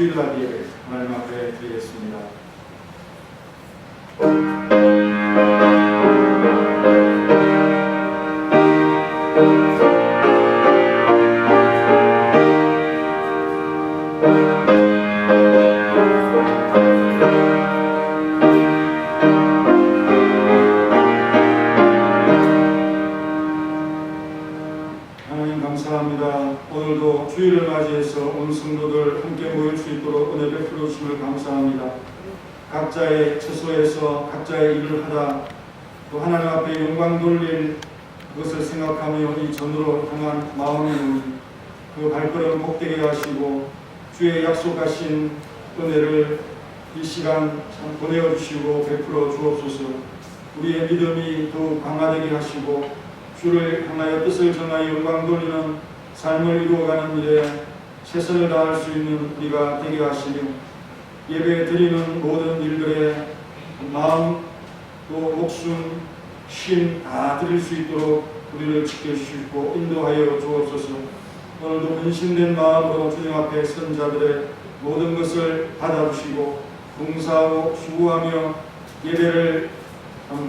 주일날 예배 하나님 앞에 드리겠습니다. 하나님 감사합니다. 오늘도 주일을 맞이해서 온 성도들 함께 모일 수 있도록 은혜 베풀어 주심을 감사합니다. 각자의 처소에서 각자의 일을 하다 또 하나님 앞에 영광 돌릴 그것을 생각하며 이 전으로 향한 마음의 그 발걸음 복되게 하시고 주의 약속하신 은혜를 이 시간 참 보내어 주시고 베풀어 주옵소서. 우리의 믿음이 더욱 강화되게 하시고 주를 향하여 뜻을 정하여 영광 돌리는 삶을 이루어가는 일에 최선을 다할 수 있는 우리가 되게 하시며 예배 드리는 모든 일들에 마음 또 목숨 쉼 다 드릴 수 있도록 우리를 지켜주시고 인도하여 주옵소서. 오늘도 근심된 마음으로 주님 앞에 선 자들의 모든 것을 받아주시고 봉사하고 수고하며 예배를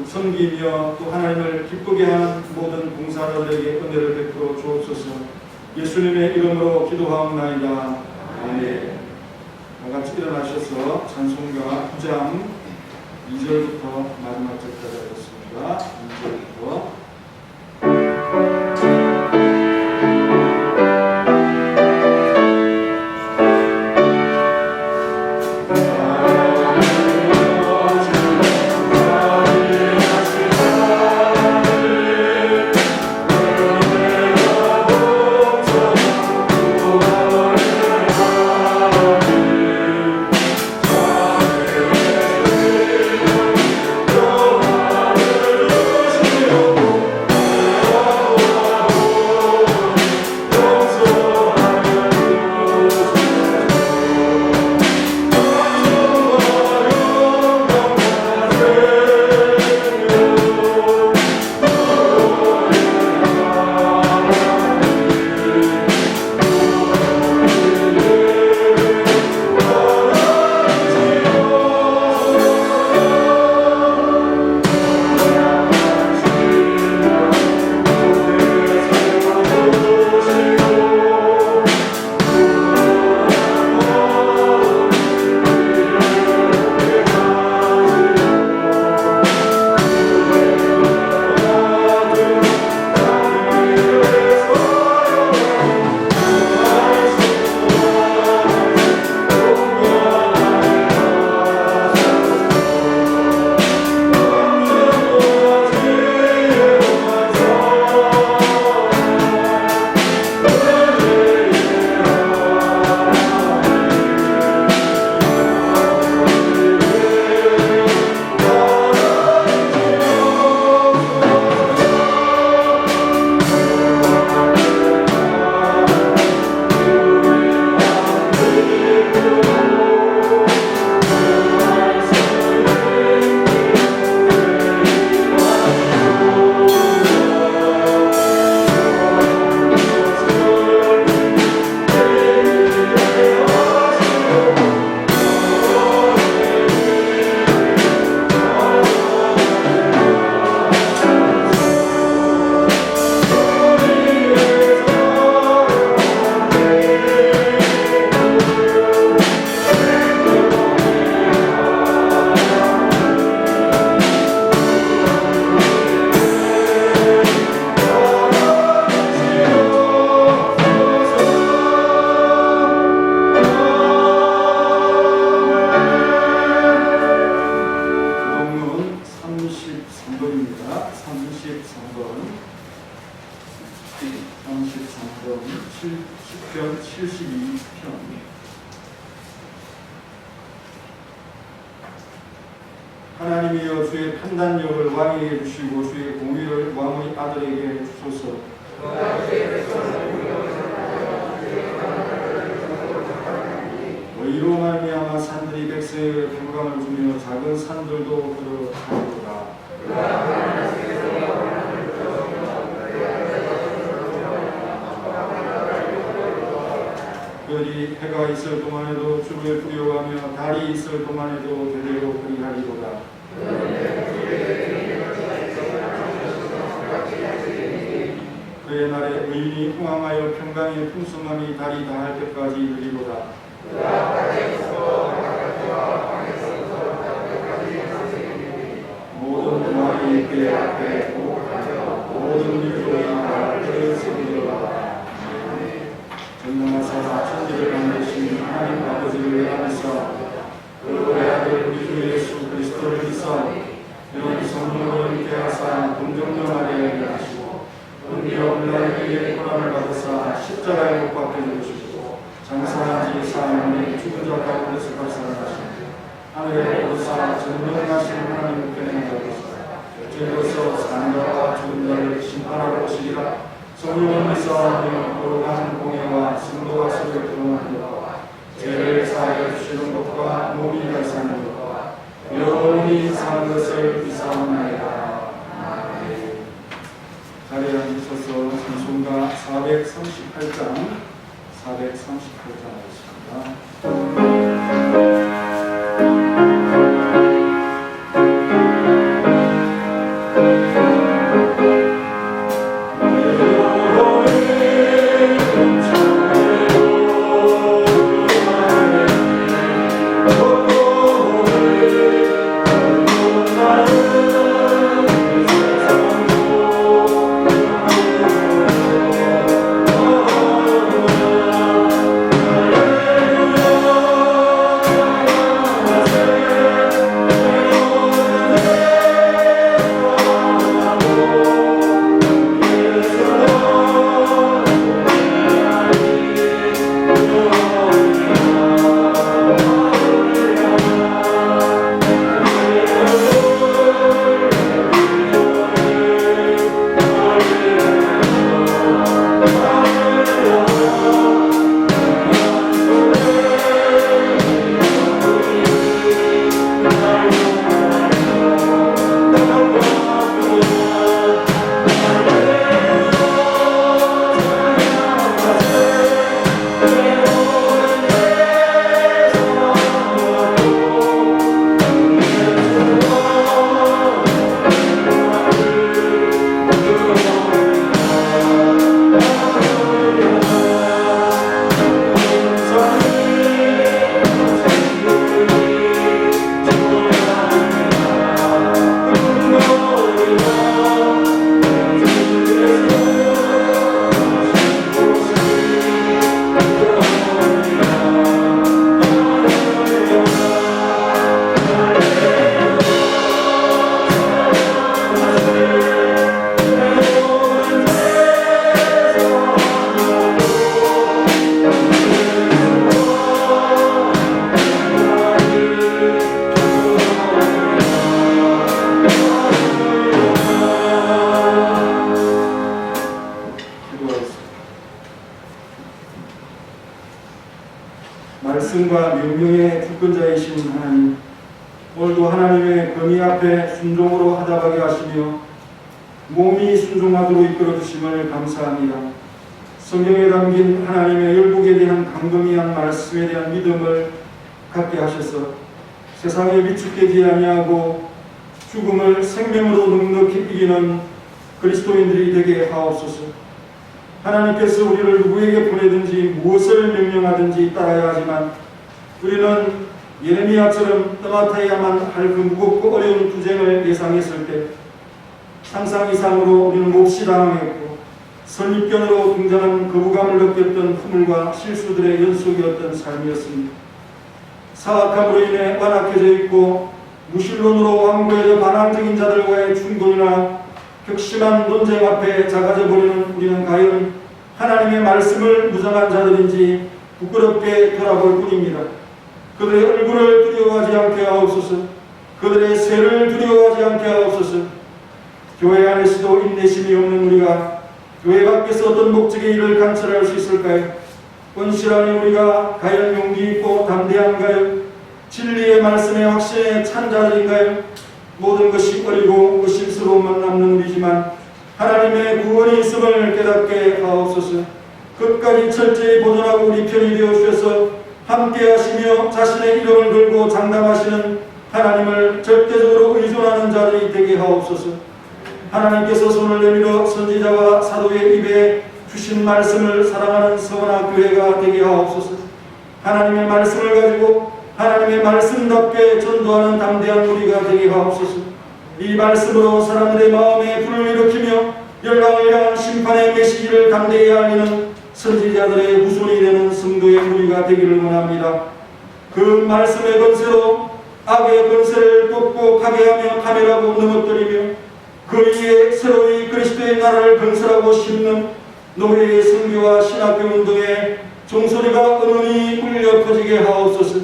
섬기며 또 하나님을 기쁘게 하는 모든 봉사자들에게 은혜를 베풀어 주옵소서. 예수님의 이름으로 기도하옵나이다. 아멘. 다같이 일어나셔서 찬송가 9장 2절부터 마지막 절까지 하겠습니다. 2절부터 시편 72편. 하나님이여 주의 판단력을 왕에게 주시고 주의 공의를 왕의 아들에게 주소서. 의로 말미암아 산들이 백성에게 평강을 주며 작은 산들도 그로 하리로다. 별이 해가 있을 동안에도 주를 두려워하며 달이 있을 동안에도 대대로 그리하리로다. 그의 날에 의인이 흥황하여 평강의 풍성함이 달이 다할 때까지 이르리로다. 모든 말이 그의 앞에 모든 일들이 다 그의 성리로다. 전능하사 천지를 만드신 하나님 아버지를 예하면서 그 외아들 우리 주 예수 그리스도를 믿사 이런 성령을 계하사 동정령하게 하시고 은비어 빌라에게 고난을 받으사 십자가에 못 박혀 죽으시고 장사한 지 사흘 죽은 자 가운데서 발산하시고 하늘에 오르사 전능하신 하나님 편에 나가시고 죄로서 사는 자와 죽은 자를 심판하러 오시리라. 성령을 믿사오며 거룩한 공예와 승도가 서로 드러나리라. 죄를 사하여 주시는 것과 몸이 발산하는 것과 영원히 사는 것을 믿사옵나이다. 아멘. 자리에 앉으셔서 찬송가 438장 하겠습니다. 말씀과 명령의 주권자이신 하나님, 오늘도 하나님의 권위 앞에 순종으로 하다가게 하시며 몸이 순종하도록 이끌어 주심을 감사합니다. 성경에 담긴 하나님의 율법에 대한 강건한 말씀에 대한 믿음을 갖게 하셔서 세상에 위축되지 아니하고 죽음을 생명으로 넉넉히 이기는 그리스도인들이 되게 하옵소서. 하나님께서 우리를 누구에게 보내든지 무엇을 명령하든지 따라야 하지만 우리는 예레미야처럼 떠맡아야만 할 그 무겁고 어려운 투쟁을 예상했을 때 상상 이상으로 우리는 몹시 당황했고 선입견으로 등장한 거부감을 느꼈던 허물과 실수들의 연속이었던 삶이었습니다. 사악함으로 인해 완악해져 있고 무신론으로 완고해져 반항적인 자들과의 충돌이나 격심한 논쟁 앞에 작아져 버리는 우리는 과연 하나님의 말씀을 무장한 자들인지 부끄럽게 돌아볼 뿐입니다. 그들의 얼굴을 두려워하지 않게 하옵소서. 그들의 세를 두려워하지 않게 하옵소서. 교회 안에서도 인내심이 없는 우리가 교회 밖에서 어떤 목적의 일을 관철할 수 있을까요? 원실하니 우리가 과연 용기 있고 담대한가요? 진리의 말씀에 확신에 찬 자들인가요? 모든 것이 어리고 의심스러움만 남는 우리지만 하나님의 구원이 있음을 깨닫게 하옵소서. 끝까지 철저히 보존하고 우리 편이 되어 주셔서 함께 하시며 자신의 이름을 걸고 장담하시는 하나님을 절대적으로 의존하는 자들이 되게 하옵소서. 하나님께서 손을 내밀어 선지자와 사도의 입에 주신 말씀을 사랑하는 서원학교회가 되게 하옵소서. 하나님의 말씀을 가지고 하나님의 말씀답게 전도하는 담대한 우리가 되게 하옵소서. 이 말씀으로 사람들의 마음에 불을 일으키며 열방을 향한 심판의 메시지를 담대히 알리는 선지자들의 후손이 되는 성도의 무리가 되기를 원합니다. 그 말씀의 권세로 악의 권세를 뽑고 파괴하며 파멸하고 넘어뜨리며 그 위에 새로이 그리스도의 나라를 건설하고 심는 노회의 선교와 신학교 운동에 종소리가 은은히 울려 퍼지게 하옵소서.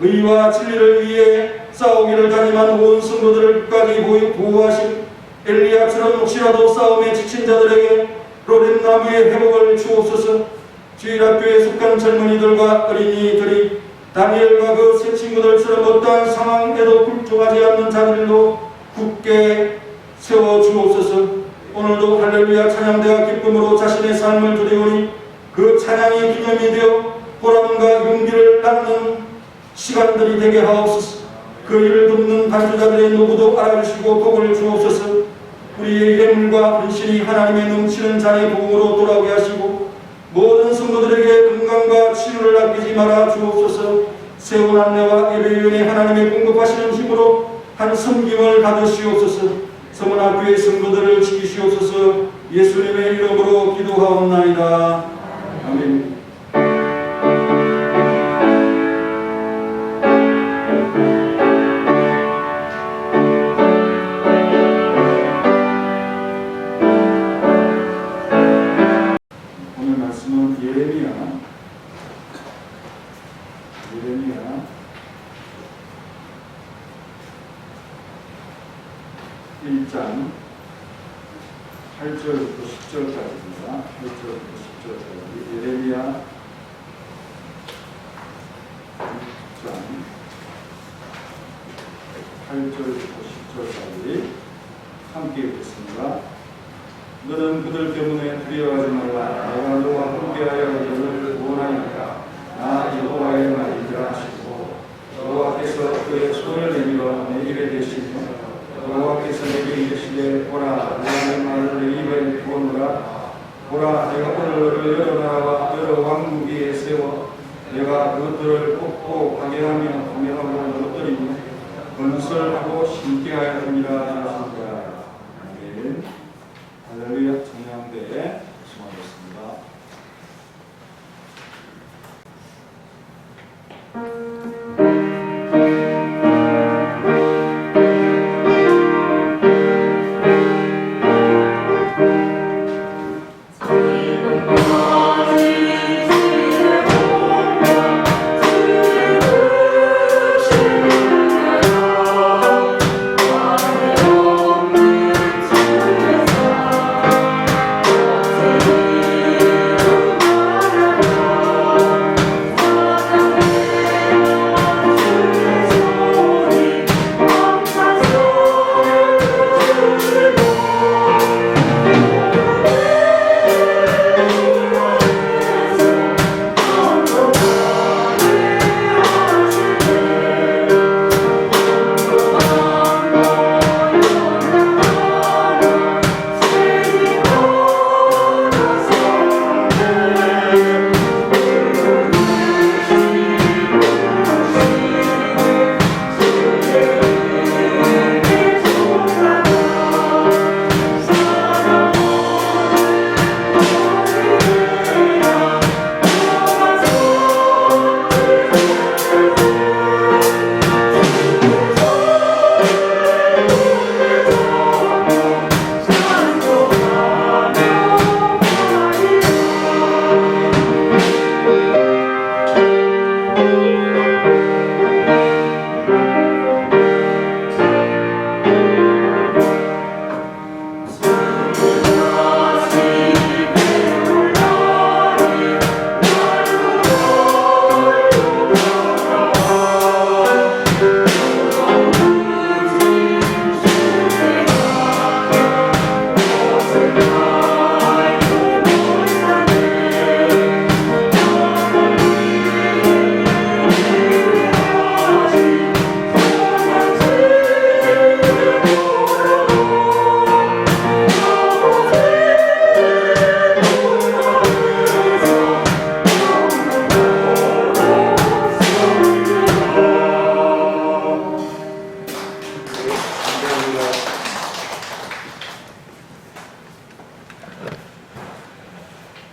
의와 진리를 위해 싸우기를 다짐한 온 성도들을 끝까지 보호하신 엘리야처럼 혹시라도 싸움에 지친 자들에게 로뎀나무의 회복을 주옵소서. 주일학교에 속한 젊은이들과 어린이들이 다니엘과 그 세 친구들처럼 어떠한 상황에도 굴종하지 않는 자들로 굳게 세워주옵소서. 오늘도 할렐루야 찬양대와 기쁨으로 자신의 삶을 드리오니 그 찬양이 기념이 되어 보람과 용기를 낳는 시간들이 되게 하옵소서. 그 일을 돕는 반주자들의 노고도 알아주시고 복을 주옵소서. 우리의 예물과 분신이 하나님의 넘치는 자의 복음으로 돌아오게 하시고 모든 성도들에게 건강과 치유를 아끼지 말아 주옵소서. 세운 안내와 예배위원회 하나님의 공급하시는 힘으로 한 섬김을 받으시옵소서. 서문학교의 성도들을 지키시옵소서. 예수님의 이름으로 기도하옵나이다. 아멘. 오늘 말씀은 예레미야 1장 8절부터 10절까지입니다. 8절부터 10절까지 예레미야 1장 8절부터 10절까지 함께 읽겠습니다. 너는 그들 때문에 두려워하지 말라. 내가 너와 함께하여 너를 구원하니까. 나 여호와의 말이라 하시고 여호와께서 그의 손을 내밀어 내 입에 대시며 여호와께서 내게 이르시되 보라 내가 내 말을 내 입에 부어노라. 보라 내가 오늘 너를 여러 나라와 여러 왕국에 세워 내가 그것들을 뽑고 파괴하며 파멸하고 넘어뜨리며 건설하고 심게 하였느니라 하셨습니다. 아멘. 할렐루야. 찬양대에 수고하셨습니다. 주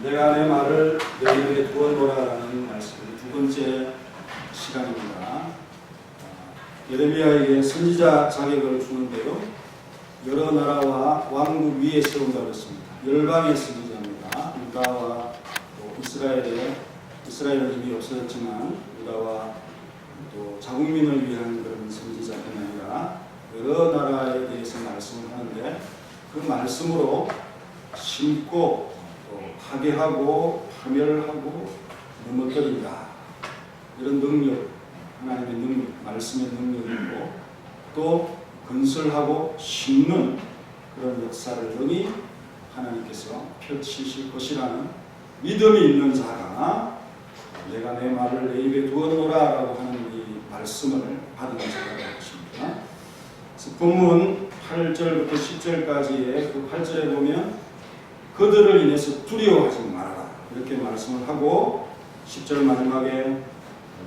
내가 내 말을 내 입에 두어놓으라는 말씀이 두 번째 시간입니다. 예레미야에게 선지자 자격을 주는데요. 여러 나라와 왕국 위에 세운다고 했습니다. 열방의 선지자입니다. 유다와 이스라엘은 이미 없어졌지만 유다와 또 자국민을 위한 그런 선지자뿐 아니라 여러 나라에 대해서 말씀을 하는데 그 말씀으로 심고 또 파괴하고 파멸하고 넘어뜨린다. 이런 능력, 하나님의 능력, 말씀의 능력이고 또 건설하고 심는 그런 역사를 능히 하나님께서 펼치실 것이라는 믿음이 있는 자가 내가 내 말을 내 입에 두어놓으라 라고 하는 이 말씀을 받은 자가 될 것입니다. 그래서 본문 8절부터 10절까지의 그 8절에 보면 그들을 인해서 두려워하지 말아라 이렇게 말씀을 하고 10절 마지막에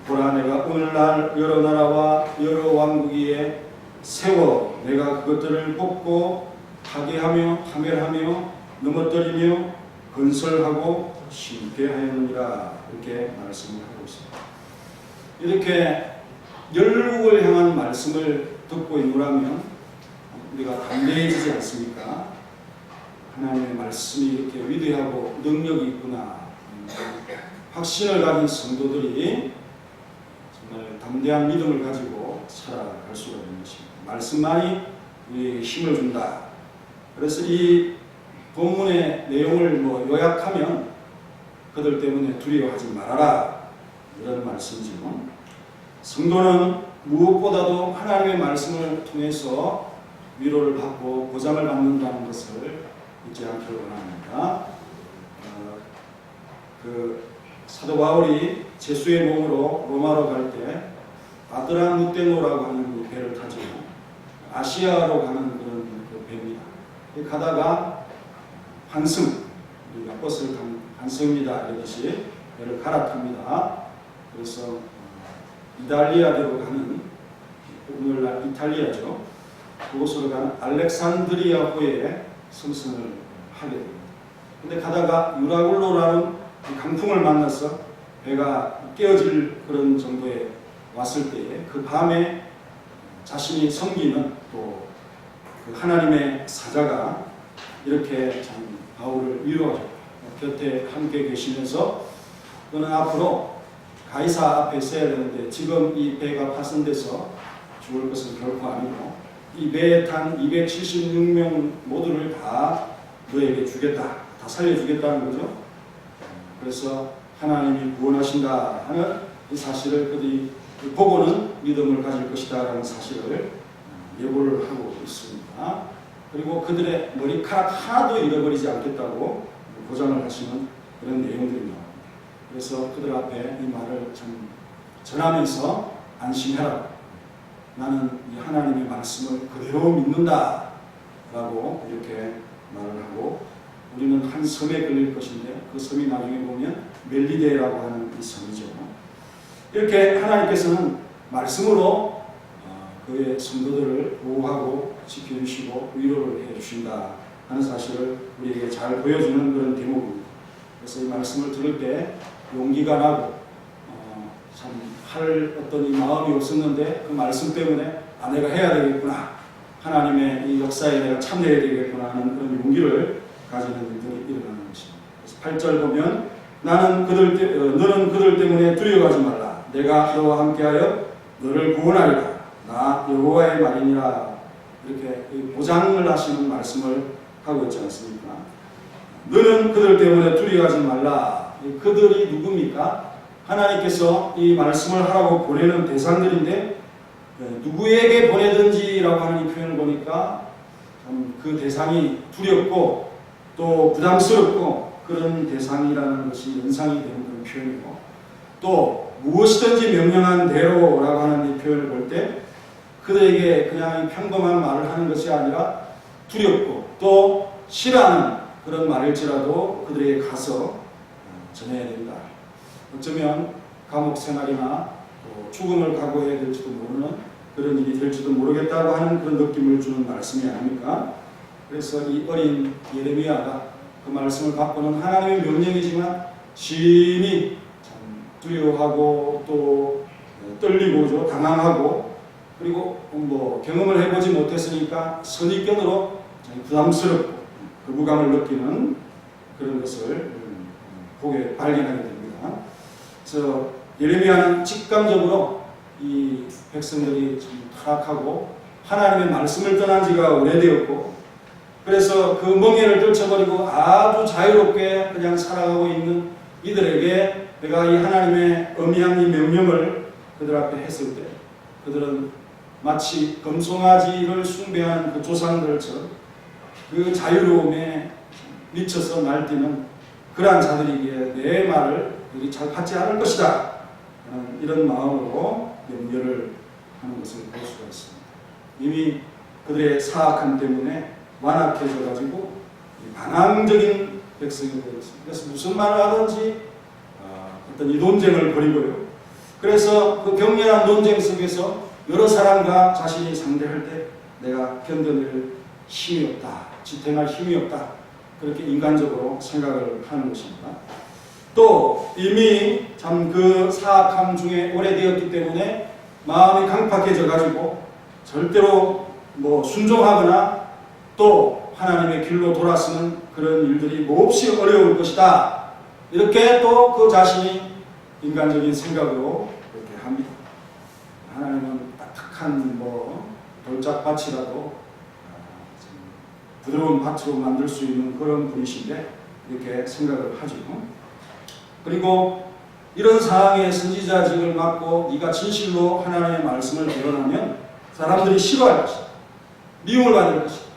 보라 내가 오늘날 여러 나라와 여러 왕국 위에 세워 내가 그것들을 뽑고 파괴하며 파멸하며 넘어뜨리며 건설하고 심게 하였느니라 이렇게 말씀을 하고 있습니다. 이렇게 열국을 향한 말씀을 듣고 있노라면 우리가 담대해지지 않습니까? 하나님의 말씀이 이렇게 위대하고 능력이 있구나 확신을 가진 성도들이 정말 담대한 믿음을 가지고 살아갈 수가 있는 것입니다. 말씀만이 우리에게 힘을 준다. 그래서 이 본문의 내용을 요약하면 그들 때문에 두려워하지 말아라 이런 말씀이지만 성도는 무엇보다도 하나님의 말씀을 통해서 위로를 받고 보장을 받는다는 것을 잊지 않기를 원합니다. 그 사도 바울이 제수의 몸으로 로마로 갈 때 아드라무테노라고 하는 배를 타죠. 아시아로 가는 그런 그 배입니다. 가다가 환승, 우리가 버스를 타면 환승입니다. 이러듯이 배를 갈아탑니다. 그래서 이탈리아대로 가는 오늘날 이탈리아죠. 그곳으로 가는 알렉산드리아호에 승선을 하게 됩니다. 근데 가다가 유라굴로라는 강풍을 만나서 배가 깨어질 그런 정도에 왔을 때에 그 밤에 자신이 섬기는 또 그 하나님의 사자가 이렇게 참 바울을 위로하셨고 곁에 함께 계시면서 너는 앞으로 가이사 앞에 있어야 되는데 지금 이 배가 파손돼서 죽을 것은 결코 아니고 이 배에 탄 276명 모두를 다 너에게 주겠다. 다 살려주겠다는 거죠. 그래서 하나님이 구원하신다 하는 이 사실을 그들이 보고는 믿음을 가질 것이다 라는 사실을 예고를 하고 있습니다. 그리고 그들의 머리카락 하나도 잃어버리지 않겠다고 보장을 하시는 그런 내용들이 나옵니다. 그래서 그들 앞에 이 말을 좀 전하면서 안심해라. 나는 이 하나님의 말씀을 그대로 믿는다 라고 이렇게 말을 하고 우리는 한 섬에 걸릴 것인데 그 섬이 나중에 보면 멜리데라고 하는 이 섬이죠. 이렇게 하나님께서는 말씀으로 그의 성도들을 보호하고 지켜주시고 위로를 해주신다 하는 사실을 우리에게 잘 보여주는 그런 대목입니다. 그래서 이 말씀을 들을 때 용기가 나고 참 할 어떤 이 마음이 없었는데 그 말씀 때문에 내가 해야 되겠구나. 하나님의 이 역사에 내가 참여해야 되겠구나 하는 그런 용기를 가지는 일들이 일어나는 것입니다. 그래서 8절 보면 너는 그들 때문에 두려워하지 말라. 내가 너와 함께하여 너를 구원하리라. 나 여호와의 말이니라. 이렇게 보장을 하시는 말씀을 하고 있지 않습니까? 너는 그들 때문에 두려워하지 말라. 그들이 누굽니까? 하나님께서 이 말씀을 하라고 보내는 대상들인데 누구에게 보내든지라고 하는 이 표현을 보니까 그 대상이 두렵고 또 부담스럽고 그런 대상이라는 것이 연상이 되는 그런 표현이고 또 무엇이든지 명령한 대로라고 하는 이 표현을 볼 때 그들에게 그냥 평범한 말을 하는 것이 아니라 두렵고 또 싫어하는 그런 말일지라도 그들에게 가서 전해야 된다. 어쩌면 감옥 생활이나 또 죽음을 각오해야 될지도 모르는 그런 일이 될지도 모르겠다고 하는 그런 느낌을 주는 말씀이 아닙니까? 그래서 이 어린 예레미야가 그 말씀을 갖고는 하나님의 명령이지만 심히 참 두려워하고 또 떨리고 당황하고 그리고 뭐 경험을 해보지 못했으니까 선입견으로 부담스럽고 거부감을 느끼는 그런 것을 보게 발견하게 됩니다. 그래서 예레미야는 직감적으로 이 백성들이 좀 타락하고 하나님의 말씀을 떠난 지가 오래되었고 그래서 그 멍에를 떨쳐버리고 아주 자유롭게 그냥 살아가고 있는 이들에게 내가 이 하나님의 엄미한 이 명령을 그들 앞에 했을 때 그들은 마치 금송아지를 숭배하는 그 조상들처럼 그 자유로움에 미쳐서 날뛰는 그러한 자들이기에 내 말을 우리 잘 받지 않을 것이다 이런 마음으로 염려를 하는 것을 볼 수가 있습니다. 이미 그들의 사악함 때문에 완악해져 가지고 반항적인 백성이 되었습니다. 그래서 무슨 말을 하든지 어떤 이 논쟁을 벌이고요. 그래서 그 격렬한 논쟁 속에서 여러 사람과 자신이 상대할 때 내가 견뎌낼 힘이 없다, 지탱할 힘이 없다 그렇게 인간적으로 생각을 하는 것입니다. 또 이미 참 그 사악함 중에 오래되었기 때문에 마음이 강팍해져 가지고 절대로 뭐 순종하거나 또 하나님의 길로 돌아서는 그런 일들이 몹시 어려울 것이다. 이렇게 또 그 자신이 인간적인 생각으로 이렇게 합니다. 하나님은 딱딱한 뭐 돌짝밭이라도 부드러운 밭으로 만들 수 있는 그런 분이신데 이렇게 생각을 하죠. 그리고 이런 상황에 선지자직을 맡고 네가 진실로 하나님의 말씀을 대언하면 사람들이 싫어할 것이다. 미움을 받을 것이다.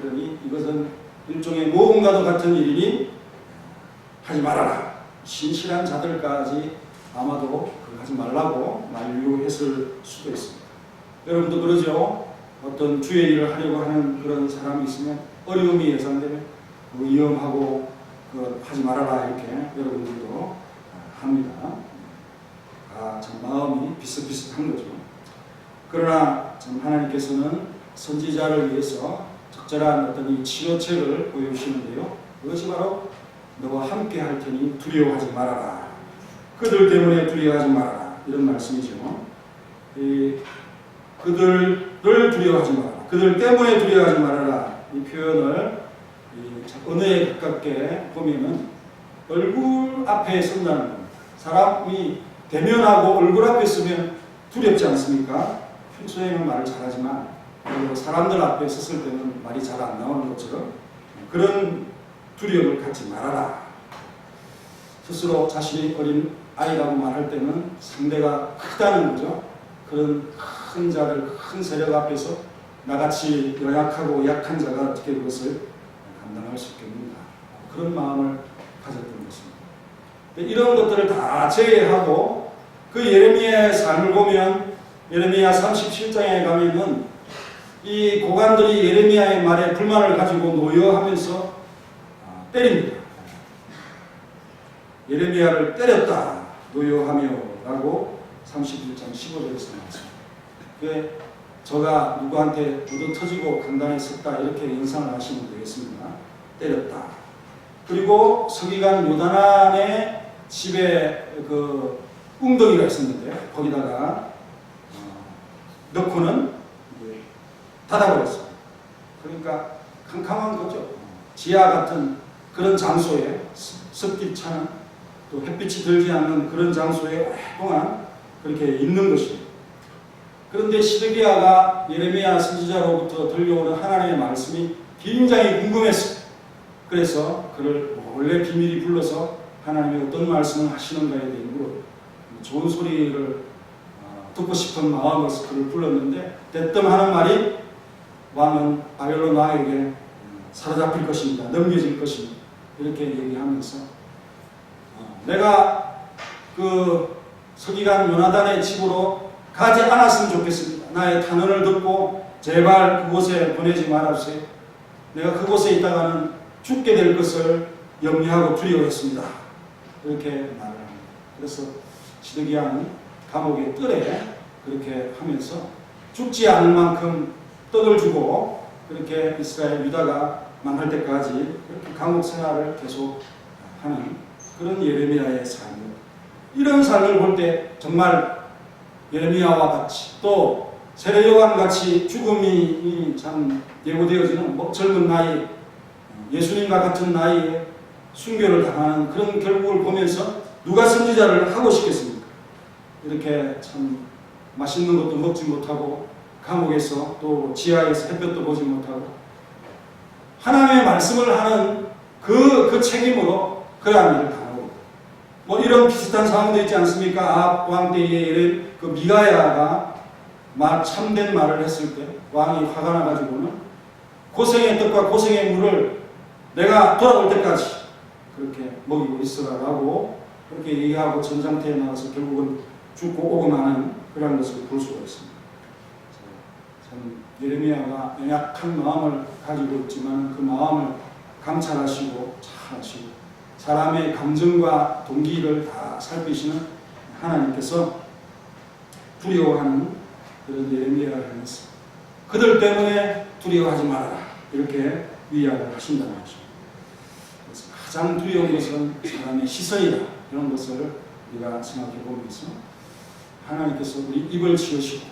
그러니 이것은 일종의 모험과도 같은 일이니 하지 말아라. 신실한 자들까지 아마도 하지 말라고 만류했을 수도 있습니다. 여러분도 그러죠? 어떤 주의 일을 하려고 하는 그런 사람이 있으면 어려움이 예상되면 위험하고 하지 말아라 이렇게 여러분들도 합니다. 참 마음이 비슷비슷한 거죠. 그러나 참 하나님께서는 선지자를 위해서 적절한 어떤 이 치료책을 보여주시는데요. 그것이 바로 너와 함께 할 테니 두려워하지 말아라. 그들 때문에 두려워하지 말아라. 이런 말씀이죠. 그들을 두려워하지 말아라. 그들 때문에 두려워하지 말아라. 이 표현을 언어에 가깝게 보면은 얼굴 앞에 선다는 겁니다. 사람이 대면하고 얼굴 앞에 서면 두렵지 않습니까? 평소에는 말을 잘하지만 사람들 앞에 섰을 때는 말이 잘 안 나오는 것처럼 그런 두려움을 갖지 말아라. 스스로 자신이 어린 아이라고 말할 때는 상대가 크다는 거죠. 그런 큰 자들, 큰 세력 앞에서 나같이 연약하고 약한 자가 어떻게 그것을 감당할 수 있겠는가. 그런 마음을 가졌던 것입니다. 이런 것들을 다 제외하고 그 예레미야의 삶을 보면 예레미야 37장에 가면은 이 고관들이 예레미야의 말에 불만을 가지고 노여하면서 때립니다. 예레미야를 때렸다. 노여하며 라고 31장 15절에서 나왔습니다. 저가 누구한테 얻어 터지고 강단에 섰다 이렇게 연상을 하시면 되겠습니다. 때렸다. 그리고 서기관 요단안의 집에 그 웅덩이가 있었는데 거기다가 넣고는 닫아버렸어요. 그러니까 캄캄한 거죠. 지하 같은 그런 장소에 습기 차는 또 햇빛이 들지 않는 그런 장소에 오랫동안 그렇게 있는 것이에요. 그런데 시드기야가 예레미야 선지자로부터 들려오는 하나님의 말씀이 굉장히 궁금했어요. 그래서 그를 원래 비밀이 불러서 하나님이 어떤 말씀을 하시는가에 대한 좋은 소리를 듣고 싶은 마음에서 그를 불렀는데 대뜸 하는 말이 왕은 바벨론 왕에게 사로잡힐 것입니다. 넘겨질 것입니다. 이렇게 얘기하면서 내가 그 서기관 요나단의 집으로 가지 않았으면 좋겠습니다. 나의 탄원을 듣고 제발 그곳에 보내지 말아주세요. 내가 그곳에 있다가는 죽게 될 것을 염려하고 두려워했습니다. 이렇게 말을 합니다. 그래서 시드기야는 감옥의 뜰에 그렇게 하면서 죽지 않을 만큼 떡을 주고 그렇게 이스라엘 유다가 망할 때까지 그렇게 감옥 생활을 계속 하는 그런 예레미야의 삶. 이런 삶을 볼 때 정말 예레미야와 같이 또 세례요한 같이 죽음이 참 예고되어지는 젊은 나이, 예수님과 같은 나이에 순교를 당하는 그런 결국을 보면서 누가 선지자를 하고 싶겠습니까? 이렇게 참 맛있는 것도 먹지 못하고 감옥에서 또 지하에서 햇볕도 보지 못하고 하나님의 말씀을 하는 그 책임으로 그러한 일을 당하고 뭐 이런 비슷한 상황도 있지 않습니까? 아합 왕 때에 그 미가야가 참된 말을 했을 때 왕이 화가 나가지고는 고생의 떡과 고생의 물을 내가 돌아올 때까지 그렇게 먹이고 있으라라고 그렇게 얘기하고 전장터에 나가서 결국은 죽고 오고 마는 그런 것을 볼 수가 있습니다. 참 예레미야가 연약한 마음을 가지고 있지만 그 마음을 감찰하시고 잘 아시고 사람의 감정과 동기를 다 살피시는 하나님께서 두려워하는 그런 예레미야를 향해서 그들 때문에 두려워하지 말아라 이렇게 위안을 하신다는 것입니다. 그래서 가장 두려운 것은 사람의 시선이다 이런 것을 우리가 생각해 보면서 하나님께서 우리 입을 지으시고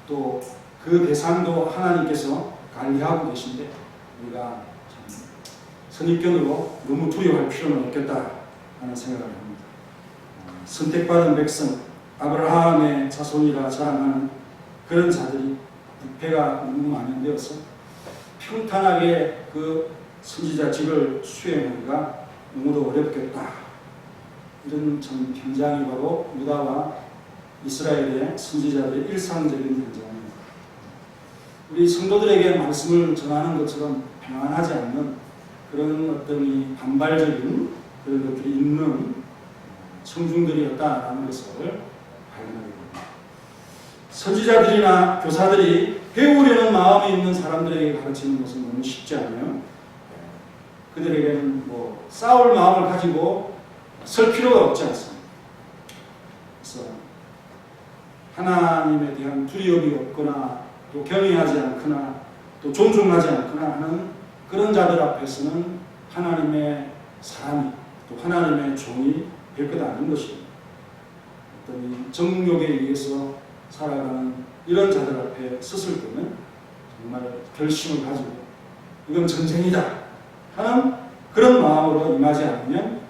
또 그 대상도 하나님께서 관리하고 계신데 우리가 참 선입견으로 너무 두려워할 필요는 없겠다 하는 생각을 합니다. 선택받은 백성 아브라함의 자손이라 자랑하는 그런 자들이 부패가 너무 만연되어서 평탄하게 그 선지자직을 수행하기가 너무도 어렵겠다. 이런 참 현장이 바로 유다와 이스라엘의 선지자들의 일상적인 현장입니다. 우리 성도들에게 말씀을 전하는 것처럼 평안하지 않는 그런 어떤 이 반발적인 그런 것들이 있는 청중들이었다라는 것을 발견하게 됩니다. 선지자들이나 교사들이 배우려는 마음이 있는 사람들에게 가르치는 것은 너무 쉽지 않아요. 그들에게는 뭐 싸울 마음을 가지고 설 필요가 없지 않습니다. 그래서 하나님에 대한 두려움이 없거나 또 경외하지 않거나 또 존중하지 않거나 하는 그런 자들 앞에서는 하나님의 사람이 또 하나님의 종이 될 것 아닌 것입니다. 어떤 정욕에 의해서 살아가는 이런 자들 앞에 섰을 때는 정말 결심을 가지고 이건 전쟁이다 하는 그런 마음으로 임하지 않으면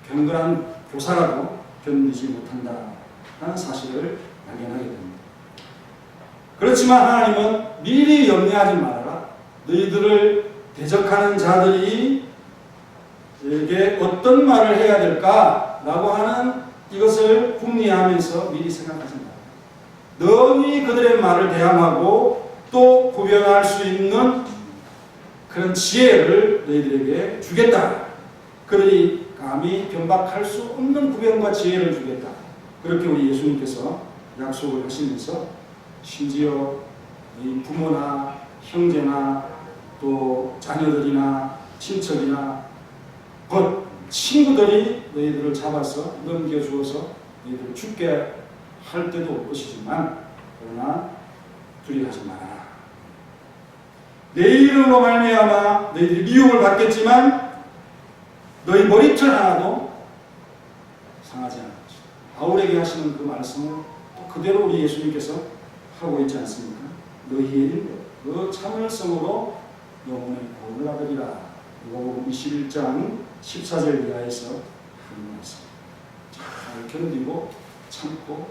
경건한 교사라도 견디지 못한다 하는 사실을 발견하게 됩니다. 그렇지만 하나님은 미리 염려하지 말아라. 너희들을 대적하는 자들이 에게 어떤 말을 해야 될까라고 하는 이것을 궁리하면서 미리 생각하지 말아라. 너희 그들의 말을 대항하고 또 구별할 수 있는 그런 지혜를 너희들에게 주겠다. 그들이 감히 변박할 수 없는 구별과 지혜를 주겠다. 그렇게 우리 예수님께서 약속을 하시면서 심지어 이 부모나 형제나 또 자녀들이나 친척이나 친구들이 너희들을 잡아서 넘겨주어서 너희들을 죽게 할 때도 올 것이지만 그러나 두려워하지 마라. 내 이름으로 말미암아 너희들이 미움을 받겠지만 너희 머리털 하나도 상하지 않을 것이다. 바울에게 하시는 그 말씀을 그대로 우리 예수님께서 하고 있지 않습니까? 너희의 그 참을성으로 영혼의 구원을 얻으리라. 요한복음 21장 14절 이하에서 하는 말씀. 잘 견디고 참고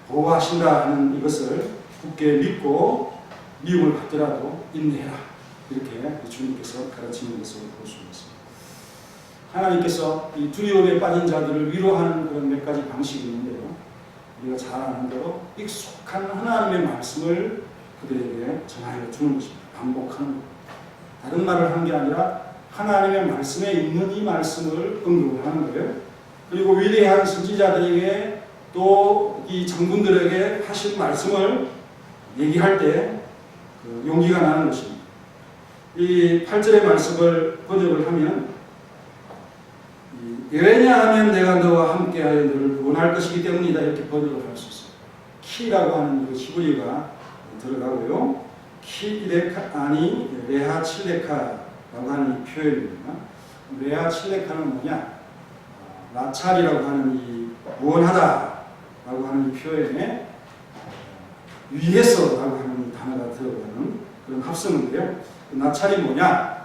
보호하신다 하는 이것을 굳게 믿고 미움을 받더라도 인내해라. 이렇게 주님께서 가르치는 것을 볼 수 있습니다. 하나님께서 이 두려움에 빠진 자들을 위로하는 그런 몇 가지 방식이 있는데요. 우리가 잘 아는 대로 익숙한 하나님의 말씀을 그들에게 전하여 주는 것입니다. 반복하는 것. 다른 말을 하는 게 아니라 하나님의 말씀에 있는 이 말씀을 언급을 하는 거예요. 그리고 위대한 선지자들에게 또 이 장군들에게 하신 말씀을 얘기할 때 그 용기가 나는 것입니다. 이 8절의 말씀을 번역을 하면 왜냐하면 내가 너와 함께하여 너를 구원할 것이기 때문이다 이렇게 번역을 할 수 있어요. 키라고 하는 이 히브리어가 들어가고요. 키이데카 아니 레하 칠레카라고 하는 이 표현입니다. 레하 칠레카는 뭐냐? 나찰이라고 하는 이 구원하다라고 하는 이 표현에 위해서라고 하는 단어가 들어가는 그런 합성인데요. 나찰이 뭐냐?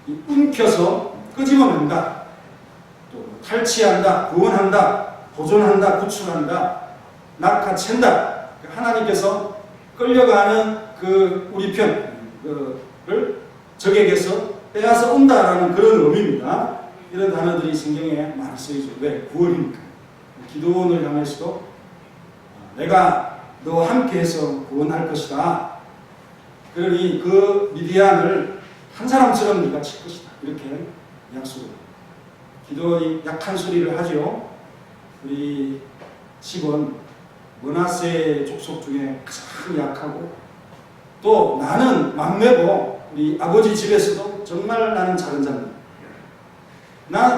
이 움켜서 끄집어낸다, 또 탈취한다, 구원한다, 보존한다, 구출한다, 낚아챈다. 하나님께서 끌려가는 그 우리 편을 적에게서 빼앗아 온다라는 그런 의미입니다. 이런 단어들이 성경에 많이 쓰이죠. 왜? 구원이니까. 기도원을 향해서도 내가 너와 함께해서 구원할 것이다. 그러니 그 미디안을 한 사람처럼 네가 칠 것이다. 이렇게 약속을. 기도원이 약한 소리를 하죠. 우리 집은 므낫세 족속 중에 가장 약하고 또 나는 막내고 우리 아버지 집에서도 정말 나는 작은 자입니다.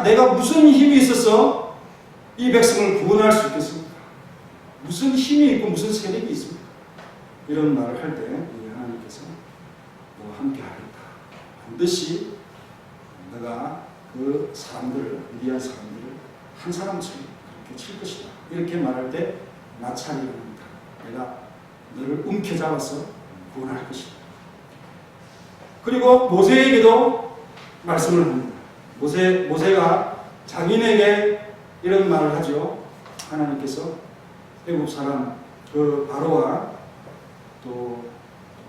내가 무슨 힘이 있어서 이 백성을 구원할 수 있겠습니까? 무슨 힘이 있고 무슨 세력이 있습니까? 이런 말을 할 때 하나님께서 너와 함께 하겠다. 반드시 내가 그 사람들을, 미디안 사람들을 한 사람처럼 그렇게 칠 것이다. 이렇게 말할 때 나찰이랍니다. 내가 너를 움켜잡아서 구원할 것이다. 그리고 모세에게도 말씀을 합니다. 모세가 자기에게 이런 말을 하죠. 하나님께서 애굽 사람 그 바로와 또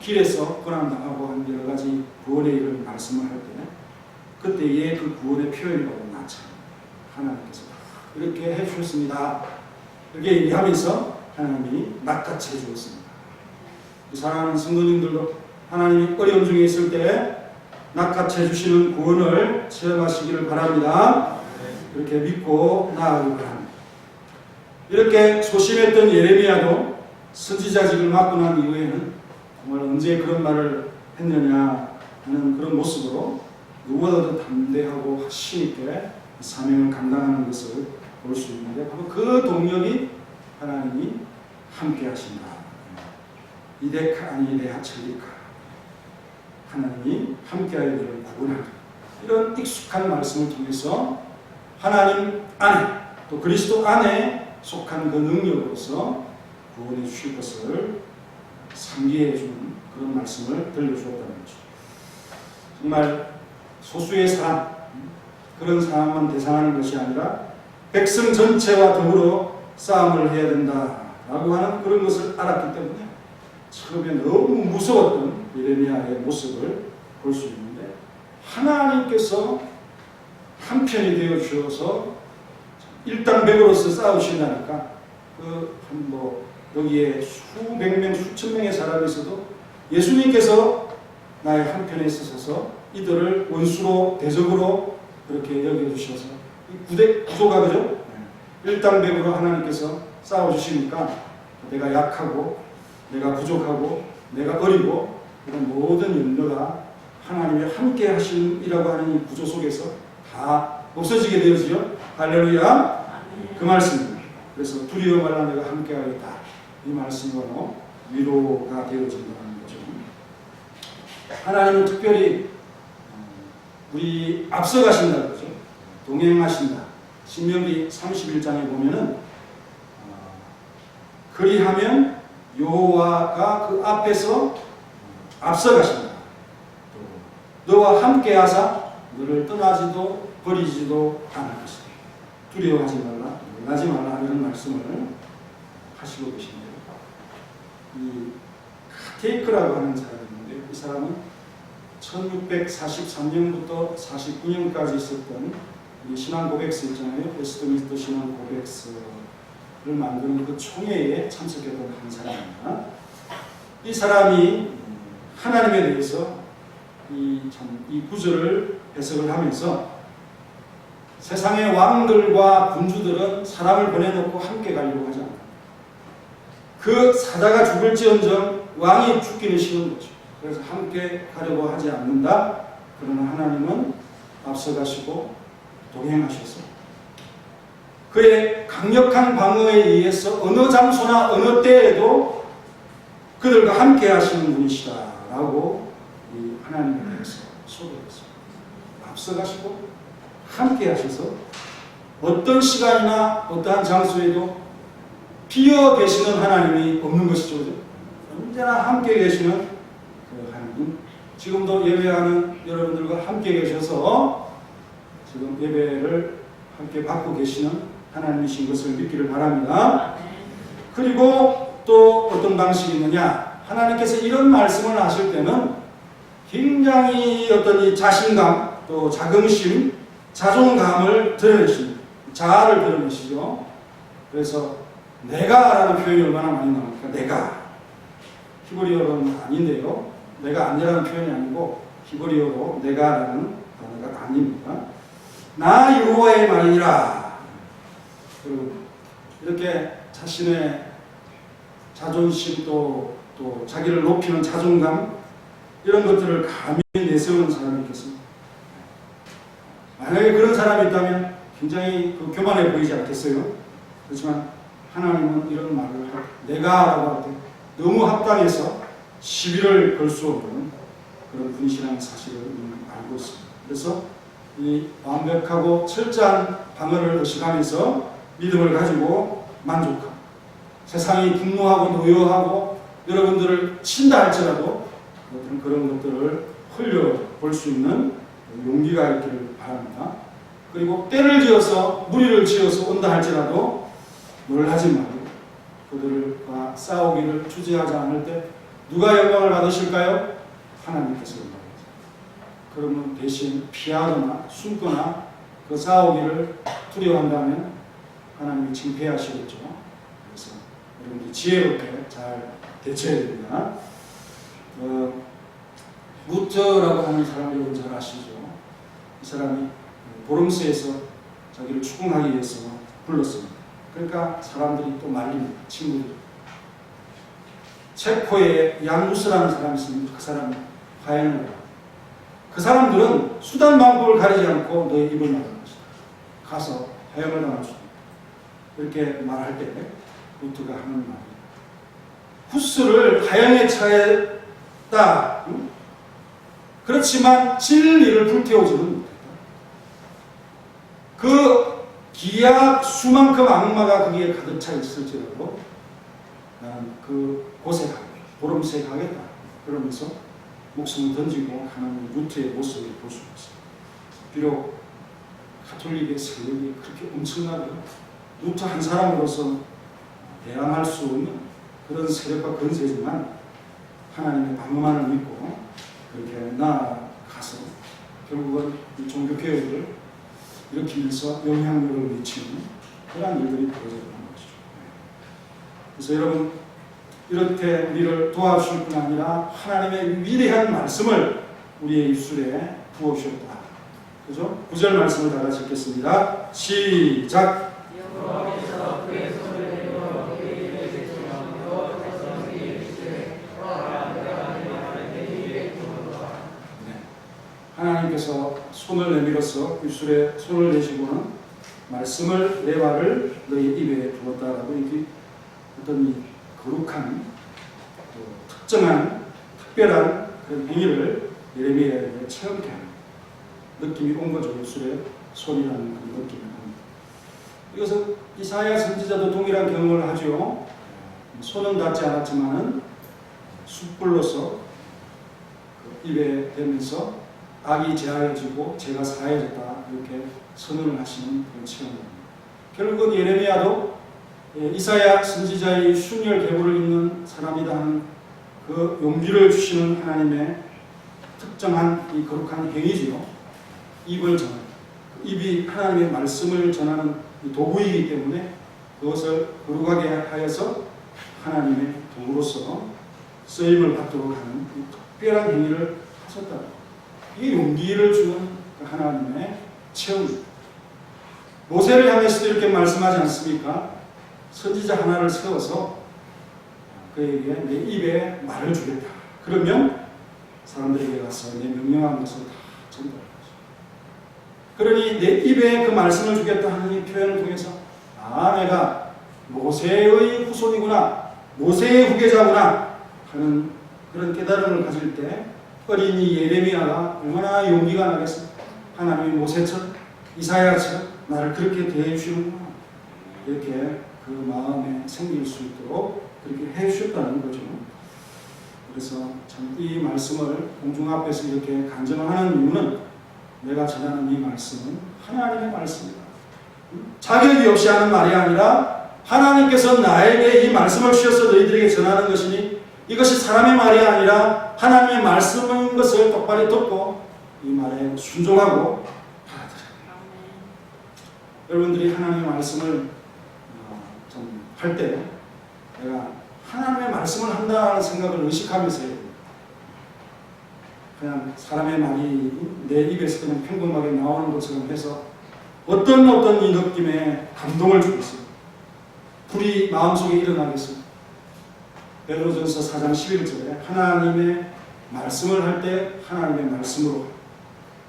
길에서 고난당하고 한 여러 가지 구원의 일을 말씀을 할 때 그때의 그 구원의 표현이라고 나참 하나님께서 이렇게 해주셨습니다. 이렇게 얘기하면서 하나님이 낚아채 주었습니다. 사랑하는 성도님들도 하나님이 어려움 중에 있을 때 낚아채 주시는 구원을 체험하시기를 바랍니다. 이렇게 믿고 나아가기 바랍니다. 이렇게 소심했던 예레미야도 선지자직을 맡고 난 이후에는 정말 언제 그런 말을 했느냐 하는 그런 모습으로 누구보다도 담대하고 확신 있게 사명을 감당하는 것을 볼 수 있는데 바로 그 동력이 하나님이 함께 하신다. 이데카 아니 레하 칠레카 하나님이 함께하여 너를 구원하라. 이런 익숙한 말씀을 통해서 하나님 안에 또 그리스도 안에 속한 그 능력으로서 구원해 주실 것을 상기해 주는 그런 말씀을 들려주었다는 거죠. 정말 소수의 사람, 그런 사람만 대상하는 것이 아니라 백성 전체와 더불어 싸움을 해야 된다라고 하는 그런 것을 알았기 때문에 처음에 너무 무서웠던 예레미야의 모습을 볼 수 있는데 하나님께서 한편이 되어 주셔서 일당백으로서 싸우신다니까 여기에 수백 명, 수천 명의 사람이 있어도 예수님께서 나의 한편에 서셔서 이들을 원수로 대적으로 그렇게 여겨주셔서 구조가 그죠? 일당백으로 하나님께서 싸워주시니까 내가 약하고 내가 부족하고 내가 어리고 이런 모든 연료가 하나님이 함께 하심이라고 하는 이 구조 속에서 다 없어지게 되어지죠. 할렐루야. 그 말씀입니다. 그래서 두려워 말라 내가 함께 하겠다. 이 말씀으로 위로가 되어진다는 거죠. 하나님은 특별히 우리 앞서가신다 그러죠. 동행하신다. 신명기 31장에 보면은 그리하면 여호와가 그 앞에서 앞서가신다. 너와 함께하사 너를 떠나지도 버리지도 않을 것이다. 두려워하지 말라, 놀라지 말라 이런 말씀을 하시고 계신데요. 이 카테이크라고 하는 사람이 있는데 이 사람은 1643년부터 49년까지 있었던 신앙 고백서 있잖아요. 웨스트민스터 신앙 고백서를 만드는 그 총회에 참석했던 한 사람입니다. 이 사람이 하나님에 대해서 이 구절을 해석을 하면서 세상의 왕들과 군주들은 사람을 보내놓고 함께 가려고 하지 않는다. 그 사자가 죽을지언정 왕이 죽기는 싫은 거죠. 그래서 함께 가려고 하지 않는다. 그러나 하나님은 앞서가시고 동행하셔서 그의 강력한 방어에 의해서 어느 장소나 어느 때에도 그들과 함께 하시는 분이시다 라고 이 하나님에 대해서 소개했습니다. 앞서가시고 함께 하셔서 어떤 시간이나 어떠한 장소에도 비어 계시는 하나님이 없는 것이죠. 언제나 함께 계시는 그 하나님, 지금도 예배하는 여러분들과 함께 계셔서 지금 예배를 함께 받고 계시는 하나님이신 것을 믿기를 바랍니다. 그리고 또 어떤 방식이 있느냐, 하나님께서 이런 말씀을 하실 때는 굉장히 어떤 이 자신감, 또 자긍심, 자존감을 드러내십니다. 자아를 드러내시죠. 그래서 내가라는 표현이 얼마나 많이 나옵니까? 내가. 히브리어로는 아닌데요. 내가 아니라는 표현이 아니고 히브리어로 내가라는 단어가 아닙니다. 나 여호와의 말이니라. 이렇게 자신의 자존심 또 자기를 높이는 자존감, 이런 것들을 감히 내세우는 사람이 있겠습니다. 만약에 그런 사람이 있다면 굉장히 교만해 보이지 않겠어요? 그렇지만 하나님은 이런 말을 내가라고 할 때 너무 합당해서 시비를 걸 수 없는 그런 분이시라는 사실을 알고 있습니다. 그래서 이 완벽하고 철저한 방어를 의식하면서 믿음을 가지고 만족하고, 세상이 분노하고 노여하고 여러분들을 친다 할지라도 그런 것들을 흘려볼 수 있는 용기가 있기를 바랍니다. 그리고 때를 지어서 무리를 지어서 온다 할지라도 놀라지 말고 그들과 싸우기를 주저하지 않을 때 누가 영광을 받으실까요? 하나님께서 영광을 받으십니다. 그러면 대신 피하거나 숨거나 그 싸우기를 두려워한다면 하나님이 징폐하시겠죠. 그래서 여러분들이 지혜롭게 잘 대처해야 됩니다. 루터라고 하는 사람을 여러분 잘 아시죠? 이 사람이 보름스에서 자기를 추궁하기 위해서 불렀습니다. 그러니까 사람들이 또 말립니다. 친구들. 체코에 양루스라는 사람이 있습니다. 그 사람이 화해를 해요. 그 사람들은 수단 방법을 가리지 않고 너의 입을 막는 것이다. 가서 화형을 당할 수 있다. 이렇게 말할 때 루터가 하는 말이, 후스를 화형에 처했다. 그렇지만 진리를 불태우지는 못했다. 그 기약 수만큼 악마가 거기에 가득 차 있을지라도 나는 그 곳에 가겠다. 보름새에 가겠다. 그러면서 목숨을 던지고 하는 루터의 모습을 볼 수 있습니다. 비록 가톨릭의 세력이 그렇게 엄청나고 루터 한 사람으로서 대항할 수 없는 그런 세력과 건세지만 하나님의 방어만을 믿고 그렇게 나아가서 결국은 이 종교개혁을 일으키면서 영향력을 미치는 그런 일들이 벌어지는 것이죠. 그래서 여러분, 이렇게 우리를 도와줄 뿐 아니라 하나님의 위대한 말씀을 우리의 입술에 부어주셨다. 그죠? 9절 말씀을 다 같이 읽겠습니다. 시작! 여호와께서 그의 손을 내밀어 그의 입에 대시며 여호와께서 그의 입술에 하나님께서 손을 내밀어서 입술에 손을 내시고는 말씀을 내 말을 너희 입에 두었다라고 이렇게 어떤 이 거룩한 특정한 특별한 그런 행위를 예레미야에게 체험케 하는 느낌이 온 거죠. 입술에 손이라는 그런 느낌이 옵니다. 이것은 이사야 선지자도 동일한 경험을 하죠. 손은 닿지 않았지만은 숯불로서 입에 대면서 악이 제하여지고 죄가 사해졌다 이렇게 선언을 하시는 그런 체험입니다. 결국은 예레미야도 이사야 선지자의 순혈 계보를 읽는 사람이다 하는 그 용기를 주시는 하나님의 특정한 이 거룩한 행위지요. 입을 전하는, 입이 하나님의 말씀을 전하는 도구이기 때문에 그것을 거룩하게 하여서 하나님의 도구로서 쓰임을 받도록 하는 특별한 행위를 하셨다. 이게 용기를 주는 하나님의 체험입니다. 모세를 향해서도 이렇게 말씀하지 않습니까? 선지자 하나를 세워서 그에게 내 입에 말을 주겠다. 그러면 사람들에게 가서 내 명령한 것을 다 전달할 것이다. 그러니 내 입에 그 말씀을 주겠다 하는 이 표현을 통해서 내가 모세의 후손이구나, 모세의 후계자구나 하는 그런 깨달음을 가질 때 어린이 예레미야가 얼마나 용기가 나겠습니까? 하나님이 모세처럼 이사야처럼 나를 그렇게 대해 주시는구나, 이렇게 그 마음에 생길 수 있도록 그렇게 해 주셨다는 거죠. 그래서 참 이 말씀을 공중 앞에서 이렇게 간증하는 이유는, 내가 전하는 이 말씀은 하나님의 말씀이다. 자격이 없이 하는 말이 아니라 하나님께서 나에게 이 말씀을 주셔서 너희들에게 전하는 것이니, 이것이 사람의 말이 아니라 하나님의 말씀인 것을 똑바로 듣고 이 말에 순종하고 받아들여요. 여러분들이 하나님의 말씀을 좀 할 때 내가 하나님의 말씀을 한다는 생각을 의식하면서 해요. 그냥 사람의 말이 내 입에서 그냥 평범하게 나오는 것처럼 해서 어떤 이 느낌에 감동을 주겠어요. 불이 마음속에 일어나겠어요. 베드로전서 4장 11절에 하나님의 말씀을 할 때 하나님의 말씀으로,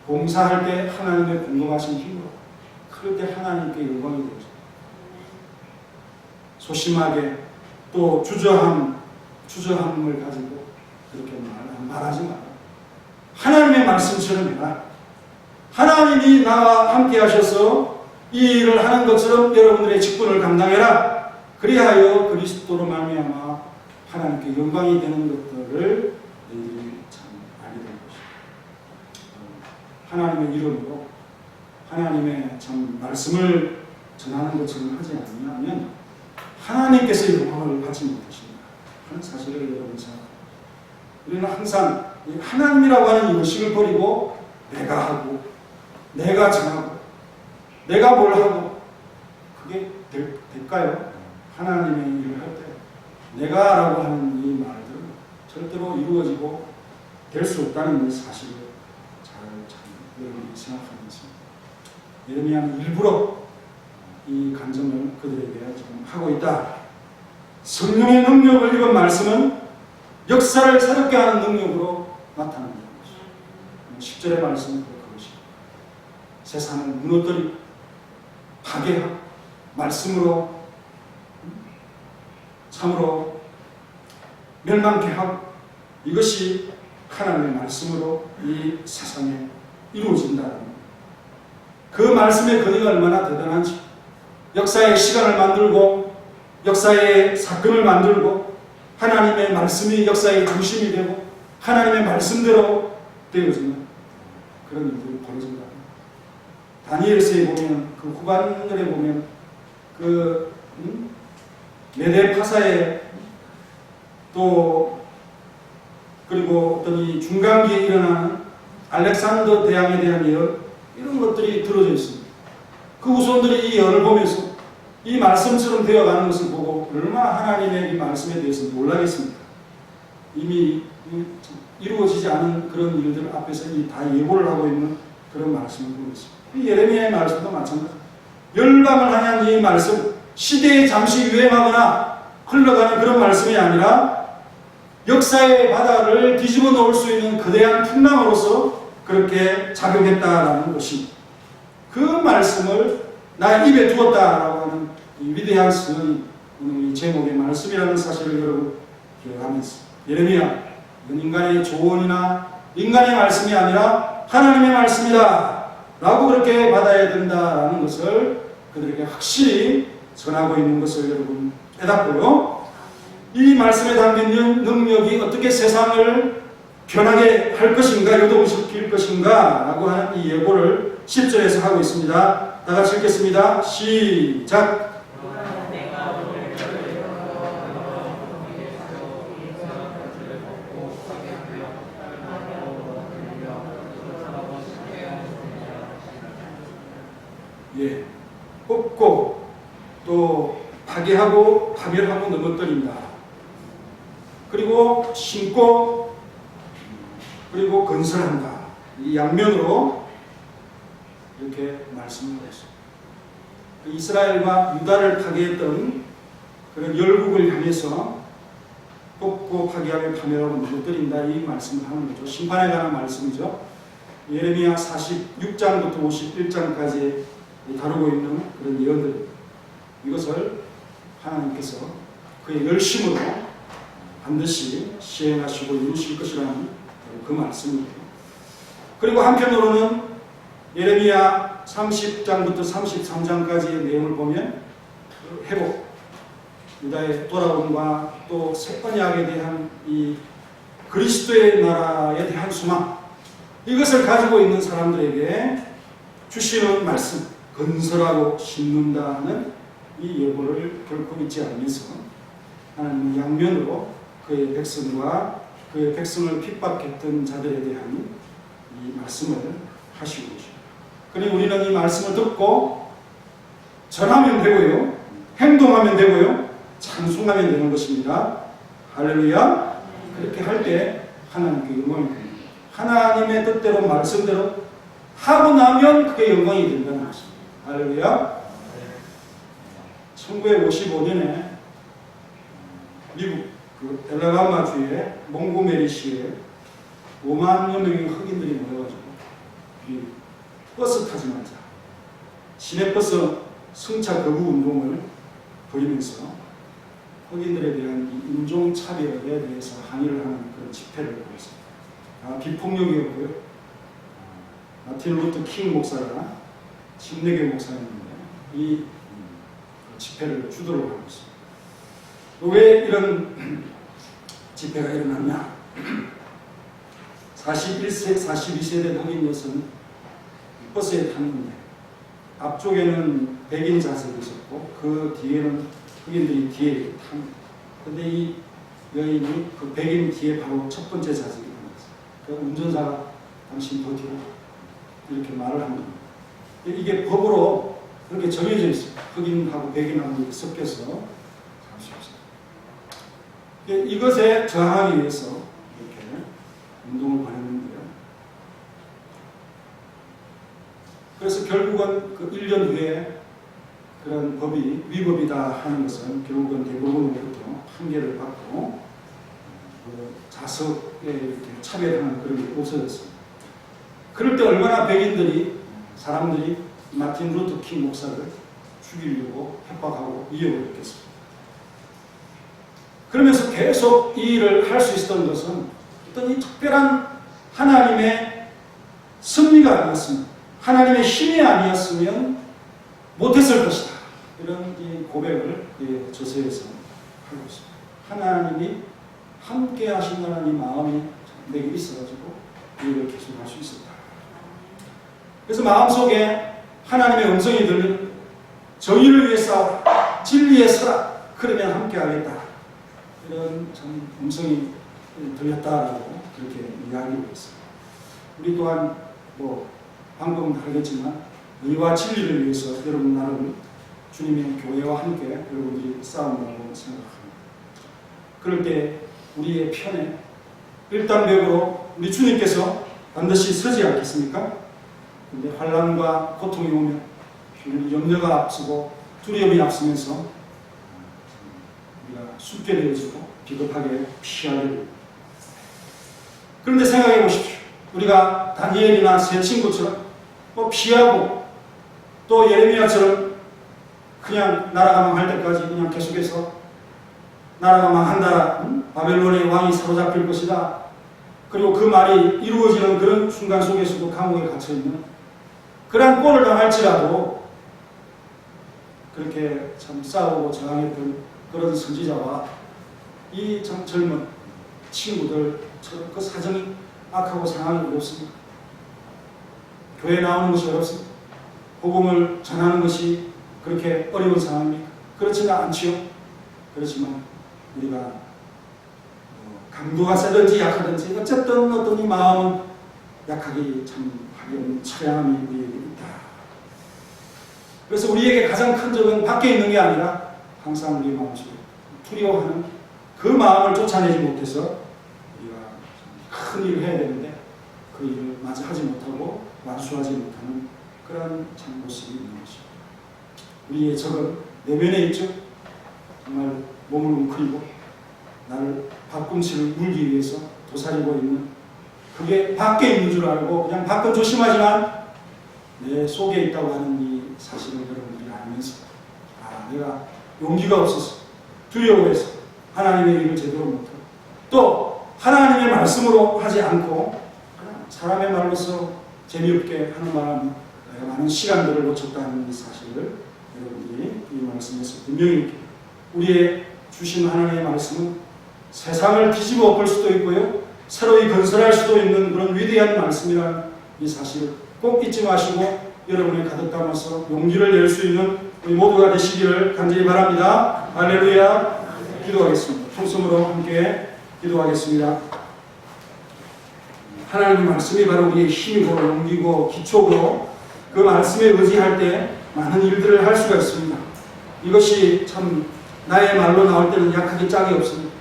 봉사할 때 하나님의 공급하신 힘으로, 그럴 때 하나님께 영광이 되죠. 소심하게 또 주저함을 가지고 그렇게 말하지 마라. 하나님의 말씀처럼 해라. 하나님이 나와 함께 하셔서 이 일을 하는 것처럼 여러분들의 직분을 감당해라. 그리하여 그리스도로 말미암아 하나님께 영광이 되는 것들을 너희들이 참 알게 될 것이다. 하나님의 이름으로 하나님의 참 말씀을 전하는 것처럼 하지 않으면 하나님께서 영광을 받지 못하십니다 하는 사실을 여러분 생각합니다. 우리는 항상 하나님이라고 하는 의식을 버리고 내가 하고 내가 정하고 내가 뭘 하고, 그게 될까요? 하나님의 일을 할 때 내가라고 하는 이 말들은 절대로 이루어지고 될 수 없다는 사실을 잘 여러분이 생각하면서 예레미야는 일부러 이 간증을 그들에게 지금 하고 있다. 성령의 능력을 입은 말씀은 역사를 새롭게 하는 능력으로 나타난다는 것이죠. 10절의 말씀은 그것이죠. 세상을 무너뜨리고 파괴하고 말씀으로 참으로 멸망케 하고, 이것이 하나님의 말씀으로 이 세상에 이루어진다는 것. 그 말씀의 권위가 얼마나 대단한지, 역사의 시간을 만들고 역사의 사건을 만들고 하나님의 말씀이 역사의 중심이 되고 하나님의 말씀대로 되어지는 그런 일들이 벌어진다. 다니엘서에 보면, 그 후반절에 보면 그 메대 파사에 또 그리고 어떤 이 중간기에 일어나는 알렉산더 대왕에 대한 예언, 이런 것들이 들어져 있습니다. 그 후손들이 이 예언을 보면서 이 말씀처럼 되어가는 것을 보고 얼마나 하나님의 이 말씀에 대해서 놀라겠습니까? 이미 이루어지지 않은 그런 일들 앞에서 다 예고를 하고 있는 그런 말씀을 보고 있습니다. 이 예레미야의 말씀도 마찬가지입니다. 열방을 향한 이 말씀, 시대에 잠시 유행하거나 흘러가는 그런 말씀이 아니라 역사의 바다를 뒤집어 놓을 수 있는 거대한 풍랑으로서 그렇게 작용했다라는 것이, 그 말씀을 나의 입에 두었다라고 하는 이 위대한 선언이 오늘 이 제목의 말씀이라는 사실을 여러분 기억하면서, 예레미야, 이건 인간의 조언이나 인간의 말씀이 아니라 하나님의 말씀이다 라고 그렇게 받아야 된다라는 것을 그들에게 확실히 전하고 있는 것을 여러분 깨닫고요. 이 말씀에 담긴 능력이 어떻게 세상을 변하게 할 것인가, 요동시킬 것인가 라고 하는 이 예고를 10절에서 하고 있습니다. 다 같이 읽겠습니다. 시작. 예, 뽑고 또 파괴하고 파멸하고 넘어뜨린다. 그리고 심고 그리고 건설한다. 이 양면으로 이렇게 말씀을 했습니다. 이스라엘과 유다를 파괴했던 그런 열국을 향해서 뽑고 파괴하며 파멸하고 넘어뜨린다, 이 말씀을 하는 거죠. 심판에 관한 말씀이죠. 예레미야 46장부터 51장까지 다루고 있는 그런 예언들, 이것을 하나님께서 그의 열심으로 반드시 시행하시고 이루실 것이라는 그 말씀이에요. 그리고 한편으로는 예레미야 30장부터 33장까지의 내용을 보면 회복, 유다의 돌아옴과 또 새 언약에 대한 이 그리스도의 나라에 대한 소망, 이것을 가지고 있는 사람들에게 주시는 말씀, 건설하고 심는다는 이 예고를 결코 잊지 않으면서 하나님은 양면으로 그의 백성과 그의 백성을 핍박했던 자들에 대한 이 말씀을 하시고 계십니다. 그리고 우리는 이 말씀을 듣고 전하면 되고요, 행동하면 되고요, 찬송하면 되는 것입니다. 할렐루야. 그렇게 할 때 하나님께 영광이 됩니다. 하나님의 뜻대로 말씀대로 하고 나면 그게 영광이 된다는 것입니다. 할렐루야. 1955년에 미국 그 엘라바마주의 몽고메리시에 5만여 명의 흑인들이 모여가지고 이 버스 타지 말자, 시내버스 승차 거부 운동을 벌이면서 흑인들에 대한 이 인종차별에 대해서 항의를 하는 그런 집회를 벌였습니다. 비폭력이었고요. 마틴 루터 킹 목사가 침례교 목사였는데 이 집회를 주도를 하고 있습니다. 왜 이런 집회가 일어났냐? 41세, 42세 된 흑인 여성은 버스에 탔는데 앞쪽에는 백인 좌석이 있었고 그 뒤에는 흑인들이 뒤에 탑니다. 근데 이 여인이 그 백인 뒤에 바로 첫 번째 좌석에 앉았어요. 그 운전사가 당신 더 뒤로 이렇게 말을 합니다. 이게 법으로 그렇게 정해져 있어요. 흑인하고 백인하고 섞여서 갈 수 없어요. 이것에 저항하기 위해서 이렇게 운동을 벌였는데요. 그래서 결국은 그 1년 후에 그런 법이 위법이다 하는 것은 결국은 대법원으로부터 판결을 받고 그 자석에 이렇게 차별하는 그런 게 없어졌습니다. 그럴 때 얼마나 백인들이 사람들이 마틴 루터 킹 목사를 죽이려고 협박하고 위협을 했겠습니다. 그러면서 계속 이 일을 할 수 있었던 것은 어떤 이 특별한 하나님의 섭리가 아니었습니다. 하나님의 힘이 아니었으면 못했을 것이다. 이런 이 고백을 저서에서 하고 있습니다. 하나님이 함께 하신다는 이 마음이 내게 있어가지고 이 일을 계속 할 수 있었다. 그래서 마음속에 하나님의 음성이 들리는 정의를 위해 싸우라, 진리에 서라, 그러면 함께 하겠다. 이런 참 음성이 들렸다라고 그렇게 이야기를 했습니다. 우리 또한 뭐 방법은 다르겠지만 의와 진리를 위해서 여러분 나름 주님의 교회와 함께 여러분들이 싸운다고 생각합니다. 그럴 때 우리의 편에 일단백으로 우리 주님께서 반드시 서지 않겠습니까? 근데 환난과 고통이 오면 염려가 앞서고 두려움이 앞서면서 우리가 숙결해지고 비겁하게 피하게 됩니다. 그런데 생각해 보십시오. 우리가 다니엘이나 세 친구처럼 뭐 피하고 또 예레미야처럼 그냥 나라가 망할 때까지 그냥 계속해서 나라가 망한다, 바벨론의 왕이 사로잡힐 것이다, 그리고 그 말이 이루어지는 그런 순간 속에서도 감옥에 갇혀있는 그러한 꼴을 당할지라도 그렇게 참 싸우고 저항했던 그런 선지자와 이 참 젊은 친구들처럼 그 사정이 악하고 상황이 어렵습니다. 교회 나오는 것이 어렵습니다. 복음을 전하는 것이 그렇게 어려운 상황입니까? 그렇지는 않지요. 그렇지만 우리가 강도가 세든지 약하든지 어쨌든 어떤 이 마음은 약하기 참 하기 처량함이 우리에게 있다. 그래서 우리에게 가장 큰 적은 밖에 있는 게 아니라 항상 우리 마음속에 두려워하는 그 마음을 쫓아내지 못해서 우리가 큰 일을 해야 되는데 그 일을 마저 하지 못하고 완수하지 못하는 그런 참 모습이 있는 것입니다. 우리의 적은 내면에 있죠. 정말 몸을 웅크리고 나를 밥꿈치를 물기 위해서 도사리고 있는, 그게 밖에 있는 줄 알고 그냥 밖은 조심하지만 내 속에 있다고 하는 이 사실을 여러분들이 알면서 내가 용기가 없어서 두려워해서 하나님의 일을 제대로 못하고 또 하나님의 말씀으로 하지 않고 사람의 말로서 재미없게 하는 바람에 많은 시간들을 놓쳤다는 이 사실을 여러분들이 이 말씀에서 분명히 우리의 주신 하나님의 말씀은 세상을 뒤집어 엎을 수도 있고요, 새로이 건설할 수도 있는 그런 위대한 말씀이라는 이 사실을 꼭 잊지 마시고 여러분이 가득 담아서 용기를 낼 수 있는 우리 모두가 되시기를 간절히 바랍니다. 할렐루야. 기도하겠습니다. 통성으로 함께 기도하겠습니다. 하나님의 말씀이 바로 우리의 힘이고 용기고 기초고 그 말씀에 의지할 때 많은 일들을 할 수가 있습니다. 이것이 참 나의 말로 나올 때는 약하기 짝이 없습니다.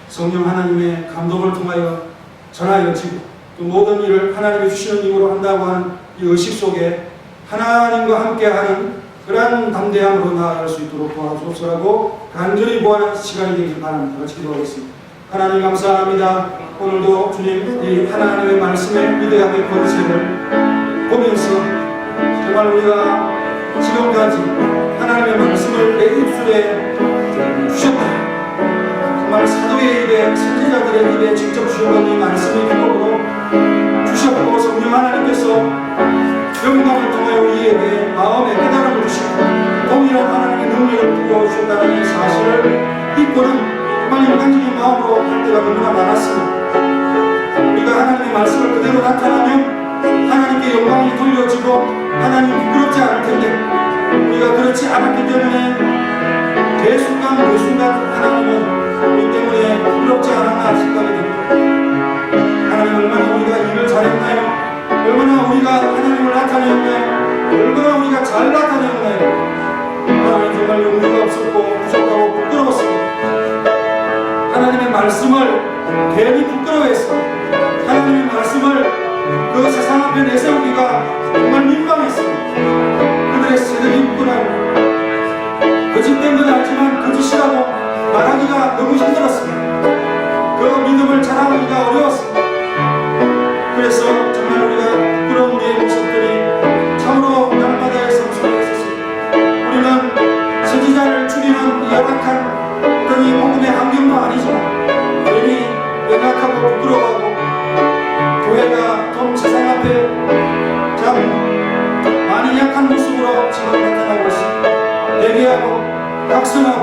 성령 하나님의 감동을 통하여 전하여지고 또 모든 일을 하나님이 주시는 힘으로 한다고 하는 이 의식 속에 하나님과 함께하는 그러한 담대함으로 나아갈 수 있도록 도와주옵소서라고 간절히 구하는 시간이 되길 바랍니다. 같이 기도하겠습니다. 하나님 감사합니다. 오늘도 주님 이 하나님의 말씀의 위대함의 권세를 보면서 정말 우리가 지금까지 하나님의 말씀을 내 입술에 주셨다. 정말 사도의 입에 선지자들의 입에 직접 주셨던 이 말씀의 기록으로 주셨고 성령 하나님께서 영광을 통하여 우리에게 마음의 깨달음을 주시고 동일한 하나님의 능력을 부어주셨다는 이 사실을 믿고는 정말 인간적인 마음으로 할 때가 너무나 많았습니다. 우리가 하나님의 말씀을 그대로 나타나면 하나님께 영광이 돌려지고 하나님 부끄럽지 않을 텐데 우리가 그렇지 않았기 때문에 매 순간 하나님은 우리 때문에 부끄럽지 않았나 생각이 됩니다. 하나님 얼마나 우리가 일을 잘했나요? 얼마나 우리가 하나님을 나타내었나요? 얼마나 우리가 잘 나타내었나요? 하나님 정말 용기가 없었고 부족하고 부끄러웠습니다. 하나님의 말씀을 괜히 부끄러워했습니다. 하나님의 말씀을 그 세상 앞에 내세우기가 정말 민망했습니다. 그들의 세력이 있구나. 거짓된 건 알지만 거짓이라고 말하기가 너무 힘들었습니다. 그 믿음을 자랑하기가 어려웠습니다. 그래서 정말 우리가 부끄러운 우리의 모습들이 참으로 날마다의 삶 속에 있었습니다. 우리는 선지자를 죽이는 열악한 어떤 이 복음의 환경도 아니지만 괜히 연약하고 부끄러워하고 교회가 좀 세상 앞에 참 많이 약한 모습으로 지금 나타나고 있습니다. 대개하고 각성하고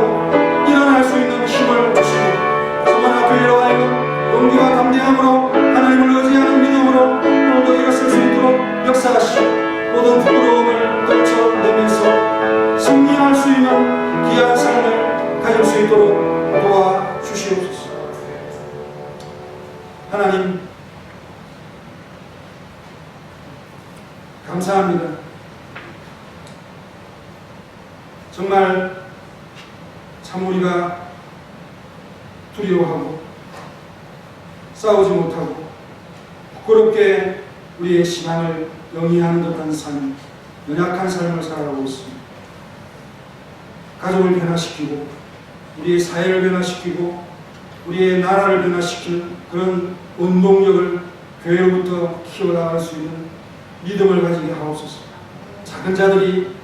일어날 수 있는 힘을 주시고 소만아 교회로 하여금 용기와 담대함으로 하나님을 의지하는 믿음으로 오늘도 일어설 수 있도록 역사하시고 모든 부끄러움을 떨쳐내면서 승리할 수 있는 귀한 삶을 가질 수 있도록 도와주시옵소서. 하나님 감사합니다. 정말 참 우리가 두려워하고 싸우지 못하고 부끄럽게 우리의 신앙을 영위하는 듯한 삶, 연약한 삶을 살아가고 있습니다. 가족을 변화시키고 우리의 사회를 변화시키고 우리의 나라를 변화시키는 그런 운동력을 교회로부터 키워나갈 수 있는 믿음을 가지게 하옵소서. 작은 자들이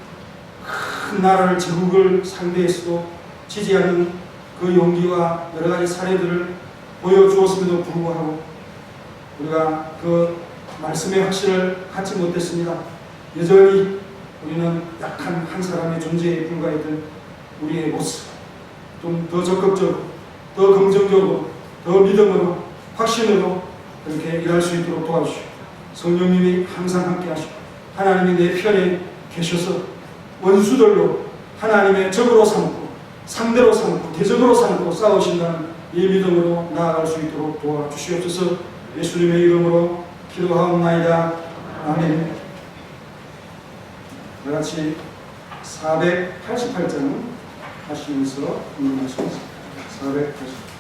큰 나라를 제국을 상대했어도 지지 않는 그 용기와 여러 가지 사례들을 보여주었음에도 불구하고 우리가 그 말씀의 확신을 갖지 못했습니다. 여전히 우리는 약한 한 사람의 존재에 불과했던 우리의 모습, 좀 더 적극적으로, 더 긍정적으로, 더 믿음으로, 확신으로 그렇게 일할 수 있도록 도와주시고 성령님이 항상 함께 하시고 하나님이 내 편에 계셔서 원수들로 하나님의 적으로 삼고 상대로 삼고 대적으로 삼고 싸우신다는 이 믿음으로 나아갈 수 있도록 도와주시옵소서. 예수님의 이름으로 기도하옵나이다. 아멘. 다같이 488장 하시면서 공부하시겠습니다. 488장.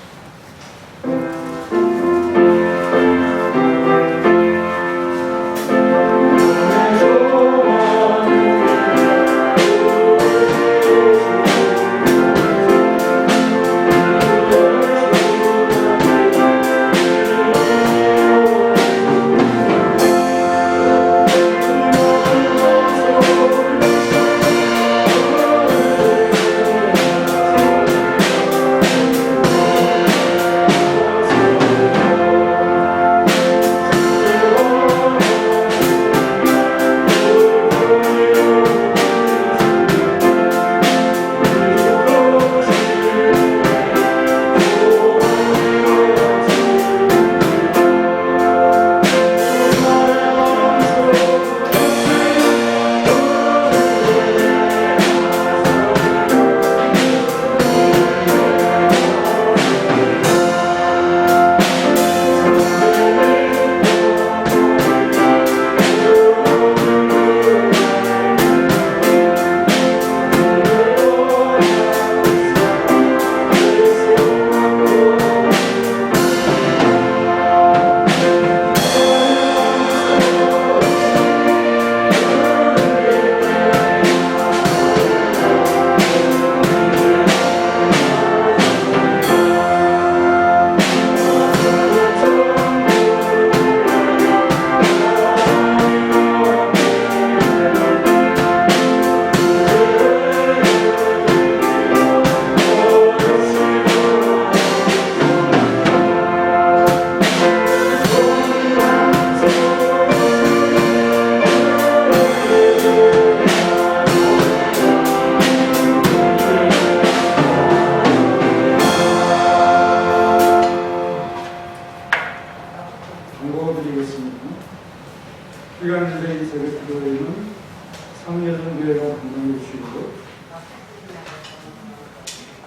내전교회가 건강해 주시고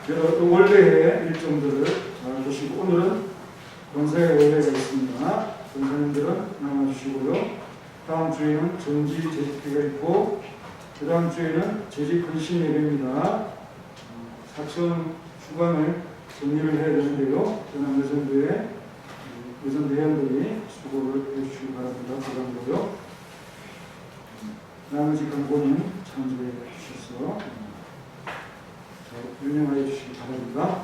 여러 원래의 일정들을 잘 보시고 오늘은 권사의 원래가 있습니다. 권사님들은 남아주시고요. 다음 주에는 정지 재직회가 있고 그 다음 주에는 재직 근신 예배입니다. 사천 주간을 정리를 해야 되는데요. 전남 여전도에 여전 대원들이 수고를 해주시기 바랍니다. 부담고요. 나머지 강고는 참조해 주셔서 유명하여 주시기 바랍니다.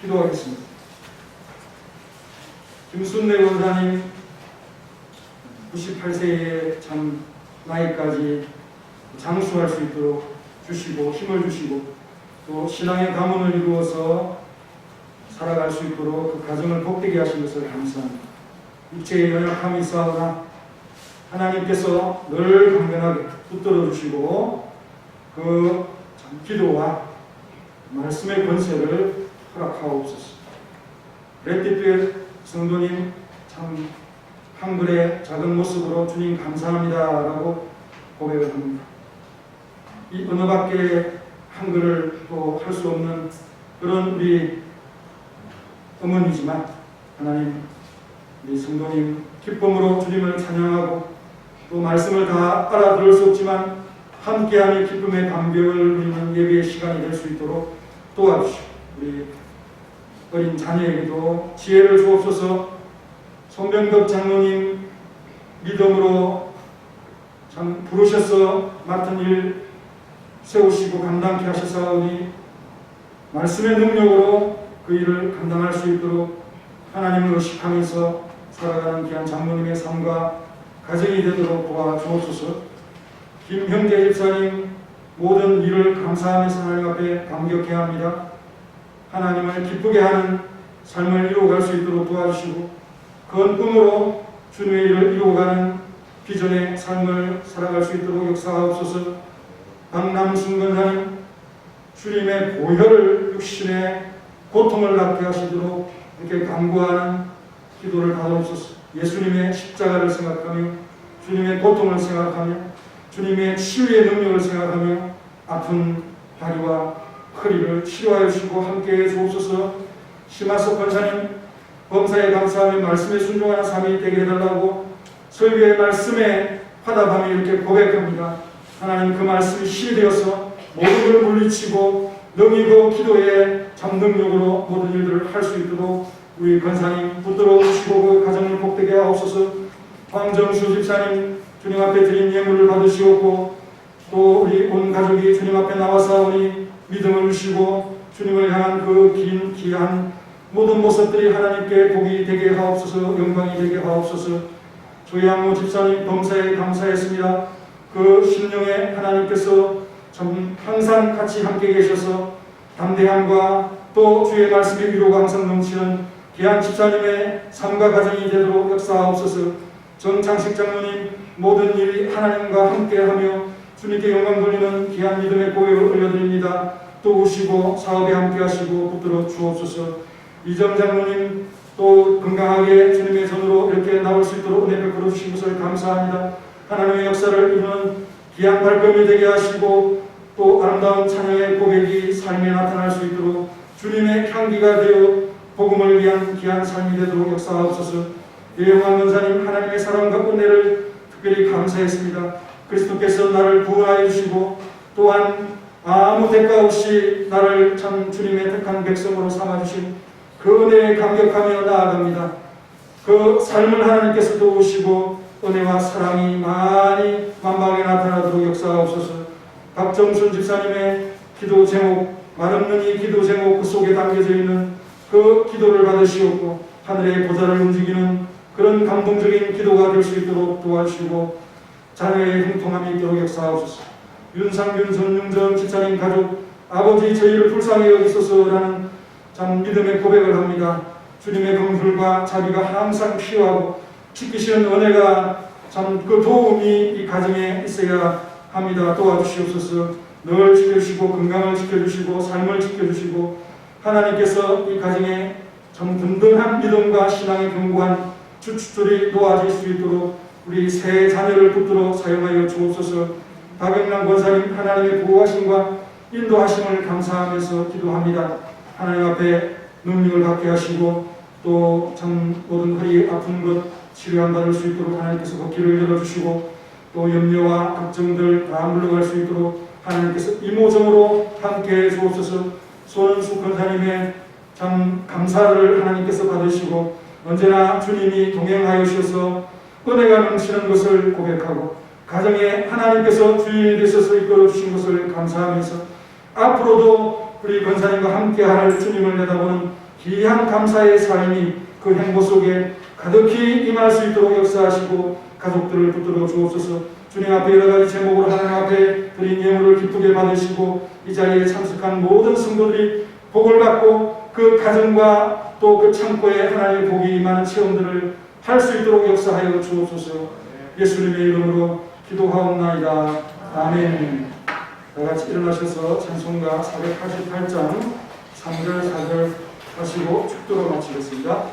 기도하겠습니다. 김순례 원사님 98세에 참 나이까지 장수할 수 있도록 주시고 힘을 주시고 또 신앙의 가문을 이루어서 살아갈 수 있도록 그 가정을 복되게 하신 것을 감사합니다. 육체의 연약함이 있사오나 하나님께서 늘 강건하게 붙들어 주시고 그 기도와 말씀의 권세를 허락하옵소서. 레티필 성도님 참 한글의 작은 모습으로 주님 감사합니다라고 고백을 합니다. 이 어느 밖에 한글을 또 할 수 없는 그런 우리 어머니지만 하나님 우리 성도님 기쁨으로 주님을 찬양하고 또 말씀을 다 알아들을 수 없지만 함께하는 기쁨의 감격을 누리는 예배의 시간이 될 수 있도록 도와주시고 우리 어린 자녀에게도 지혜를 주옵소서. 손병덕 장로님 믿음으로 참 부르셔서 맡은 일 세우시고 감당케 하시사오니 말씀의 능력으로 그 일을 감당할 수 있도록 하나님을 의식하면서 살아가는 귀한 장로님의 삶과 가정이 되도록 도와주옵소서. 김형재 집사님 모든 일을 감사하면서 하나님 앞에 감격해야 합니다. 하나님을 기쁘게 하는 삶을 이루어갈 수 있도록 도와주시고 그 꿈으로 주님의 일을 이루어가는 비전의 삶을 살아갈 수 있도록 역사하옵소서. 박남순 권사님 주님의 보혈을 육신의 고통을 낫게 하시도록 이렇게 간구하는 기도를 받아옵소서. 예수님의 십자가를 생각하며 주님의 고통을 생각하며 주님의 치유의 능력을 생각하며 아픈 다리와 허리를 치료하여 주시고 함께해 주옵소서. 심하석 권사님 범사에 감사하며 말씀에 순종하는 삶이 되게 해달라고 설교의 말씀에 화답하며 이렇게 고백합니다. 하나님 그 말씀이 힘이 되어서 모든 걸 물리치고 능이고 기도의 잠능력으로 모든 일들을 할 수 있도록 우리 권사님 붙들어 주시고 그 가정을 복되게 하옵소서. 황정수 집사님 주님 앞에 드린 예물을 받으시옵고 또 우리 온 가족이 주님 앞에 나와사오니 믿음을 주시고 주님을 향한 그 긴 귀한 모든 모습들이 하나님께 복이 되게 하옵소서. 영광이 되게 하옵소서. 조양모 집사님 범사에 감사했습니다. 그 심령에 하나님께서 참 항상 같이 함께 계셔서 담대함과 또 주의 말씀의 위로가 항상 넘치는 귀한 집사님의 삶과 가정이 되도록 역사하옵소서. 정창식 장로님 모든 일이 하나님과 함께하며 주님께 영광 돌리는 귀한 믿음의 고백을 올려드립니다. 또 오시고 사업에 함께하시고 붙들어 주옵소서. 이정 장로님 또 건강하게 주님의 전으로 이렇게 나올 수 있도록 은혜 베풀어 주신 것을 감사합니다. 하나님의 역사를 이루는 귀한 발걸음이 되게 하시고 또 아름다운 찬양의 고백이 삶에 나타날 수 있도록 주님의 향기가 되어 복음을 위한 귀한 삶이 되도록 역사하옵소서. 예영환 권사님 하나님의 사랑과 은혜를 특별히 감사했습니다. 그리스도께서 나를 구원하여 주시고 또한 아무 대가 없이 나를 참 주님의 택한 백성으로 삼아주신 그 은혜에 감격하며 나아갑니다. 그 삶을 하나님께서 도우시고 은혜와 사랑이 많이 만방에 나타나도록 역사하옵소서. 박정순 집사님의 기도 제목 말없는 이 기도 제목 그 속에 담겨져 있는 그 기도를 받으시옵고 하늘의 보좌를 움직이는 그런 감동적인 기도가 될 수 있도록 도와주시고 자녀의 형통함이 있도록 역사하옵소서. 윤상균 전윤정 집사님 가족 아버지 저희를 불쌍히 여기소서라는 참 믿음의 고백을 합니다. 주님의 긍휼과 자비가 항상 필요하고 지키시는 은혜가 참 그 도움이 이 가정에 있어야 합니다. 도와주시옵소서. 늘 지켜주시고 건강을 지켜주시고 삶을 지켜주시고 하나님께서 이 가정에 참 든든한 믿음과 신앙의 견고한 주춧돌이 놓아질 수 있도록 우리 새 자녀를 붙들어 사용하여 주옵소서. 박영란 권사님 하나님의 보호하심과 인도하심을 감사하면서 기도합니다. 하나님 앞에 능력을 받게 하시고 또 참 모든 허리 아픈 것 치료한 받을 수 있도록 하나님께서 걷기를 열어주시고 또 염려와 걱정들 다 물러갈 수 있도록 하나님께서 이모정으로 함께해 주옵소서. 손은숙 권사님의 참 감사를 하나님께서 받으시고 언제나 주님이 동행하여 주셔서 은혜가 넘치는 것을 고백하고 가정에 하나님께서 주인이 되셔서 이끌어 주신 것을 감사하면서 앞으로도 우리 권사님과 함께할 주님을 내다보는 귀한 감사의 삶이 그 행보 속에 가득히 임할 수 있도록 역사하시고 가족들을 붙들어 주옵소서. 주님 앞에 여러 가지 제목으로 하나님 앞에 드린 예물을 기쁘게 받으시고 이 자리에 참석한 모든 성도들이 복을 받고 그 가정과 또 그 창고에 하나님의 복이 임하는 체험들을 할 수 있도록 역사하여 주옵소서. 예수님의 이름으로 기도하옵나이다. 아멘. 다같이 일어나셔서 찬송가 488장 3절 4절 하시고 축도로 마치겠습니다.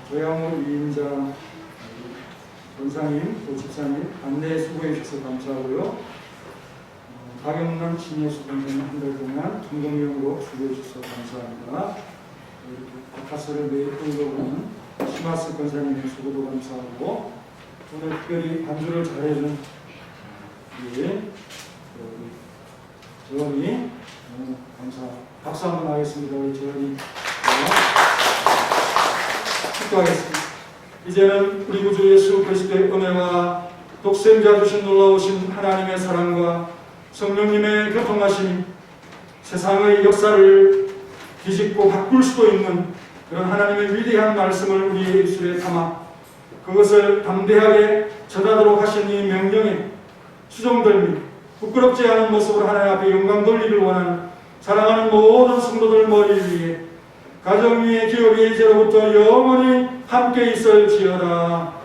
조양호 위임자 권사님, 또 집사님 안내 수고해 주셔서 감사하고요. 박영란 신예수 권사님 한 달 동안 동공연으로 수고해 주셔서 감사합니다. 이렇게 가설을 매일 끌어보는 시마스 권사님의 수고도 감사하고 오늘 특별히 반주를 잘해준 우리 재원이 너무 감사합니다. 박수 한번 하겠습니다. 우리 재원이 축도하겠습니다. 이제는 우리 구주 예수 그리스도의 은혜와 독생자 주신 놀라우신 하나님의 사랑과 성령님의 교통하심, 세상의 역사를 뒤집고 바꿀 수도 있는 그런 하나님의 위대한 말씀을 우리의 입술에 담아 그것을 담대하게 전하도록 하신 이 명령에 수종들미 부끄럽지 않은 모습으로 하나님 앞에 영광 돌리기를 원하는 사랑하는 모든 성도들 머리 위에 가정 위에 기업 위에 이제로부터 영원히 함께 있을지어다.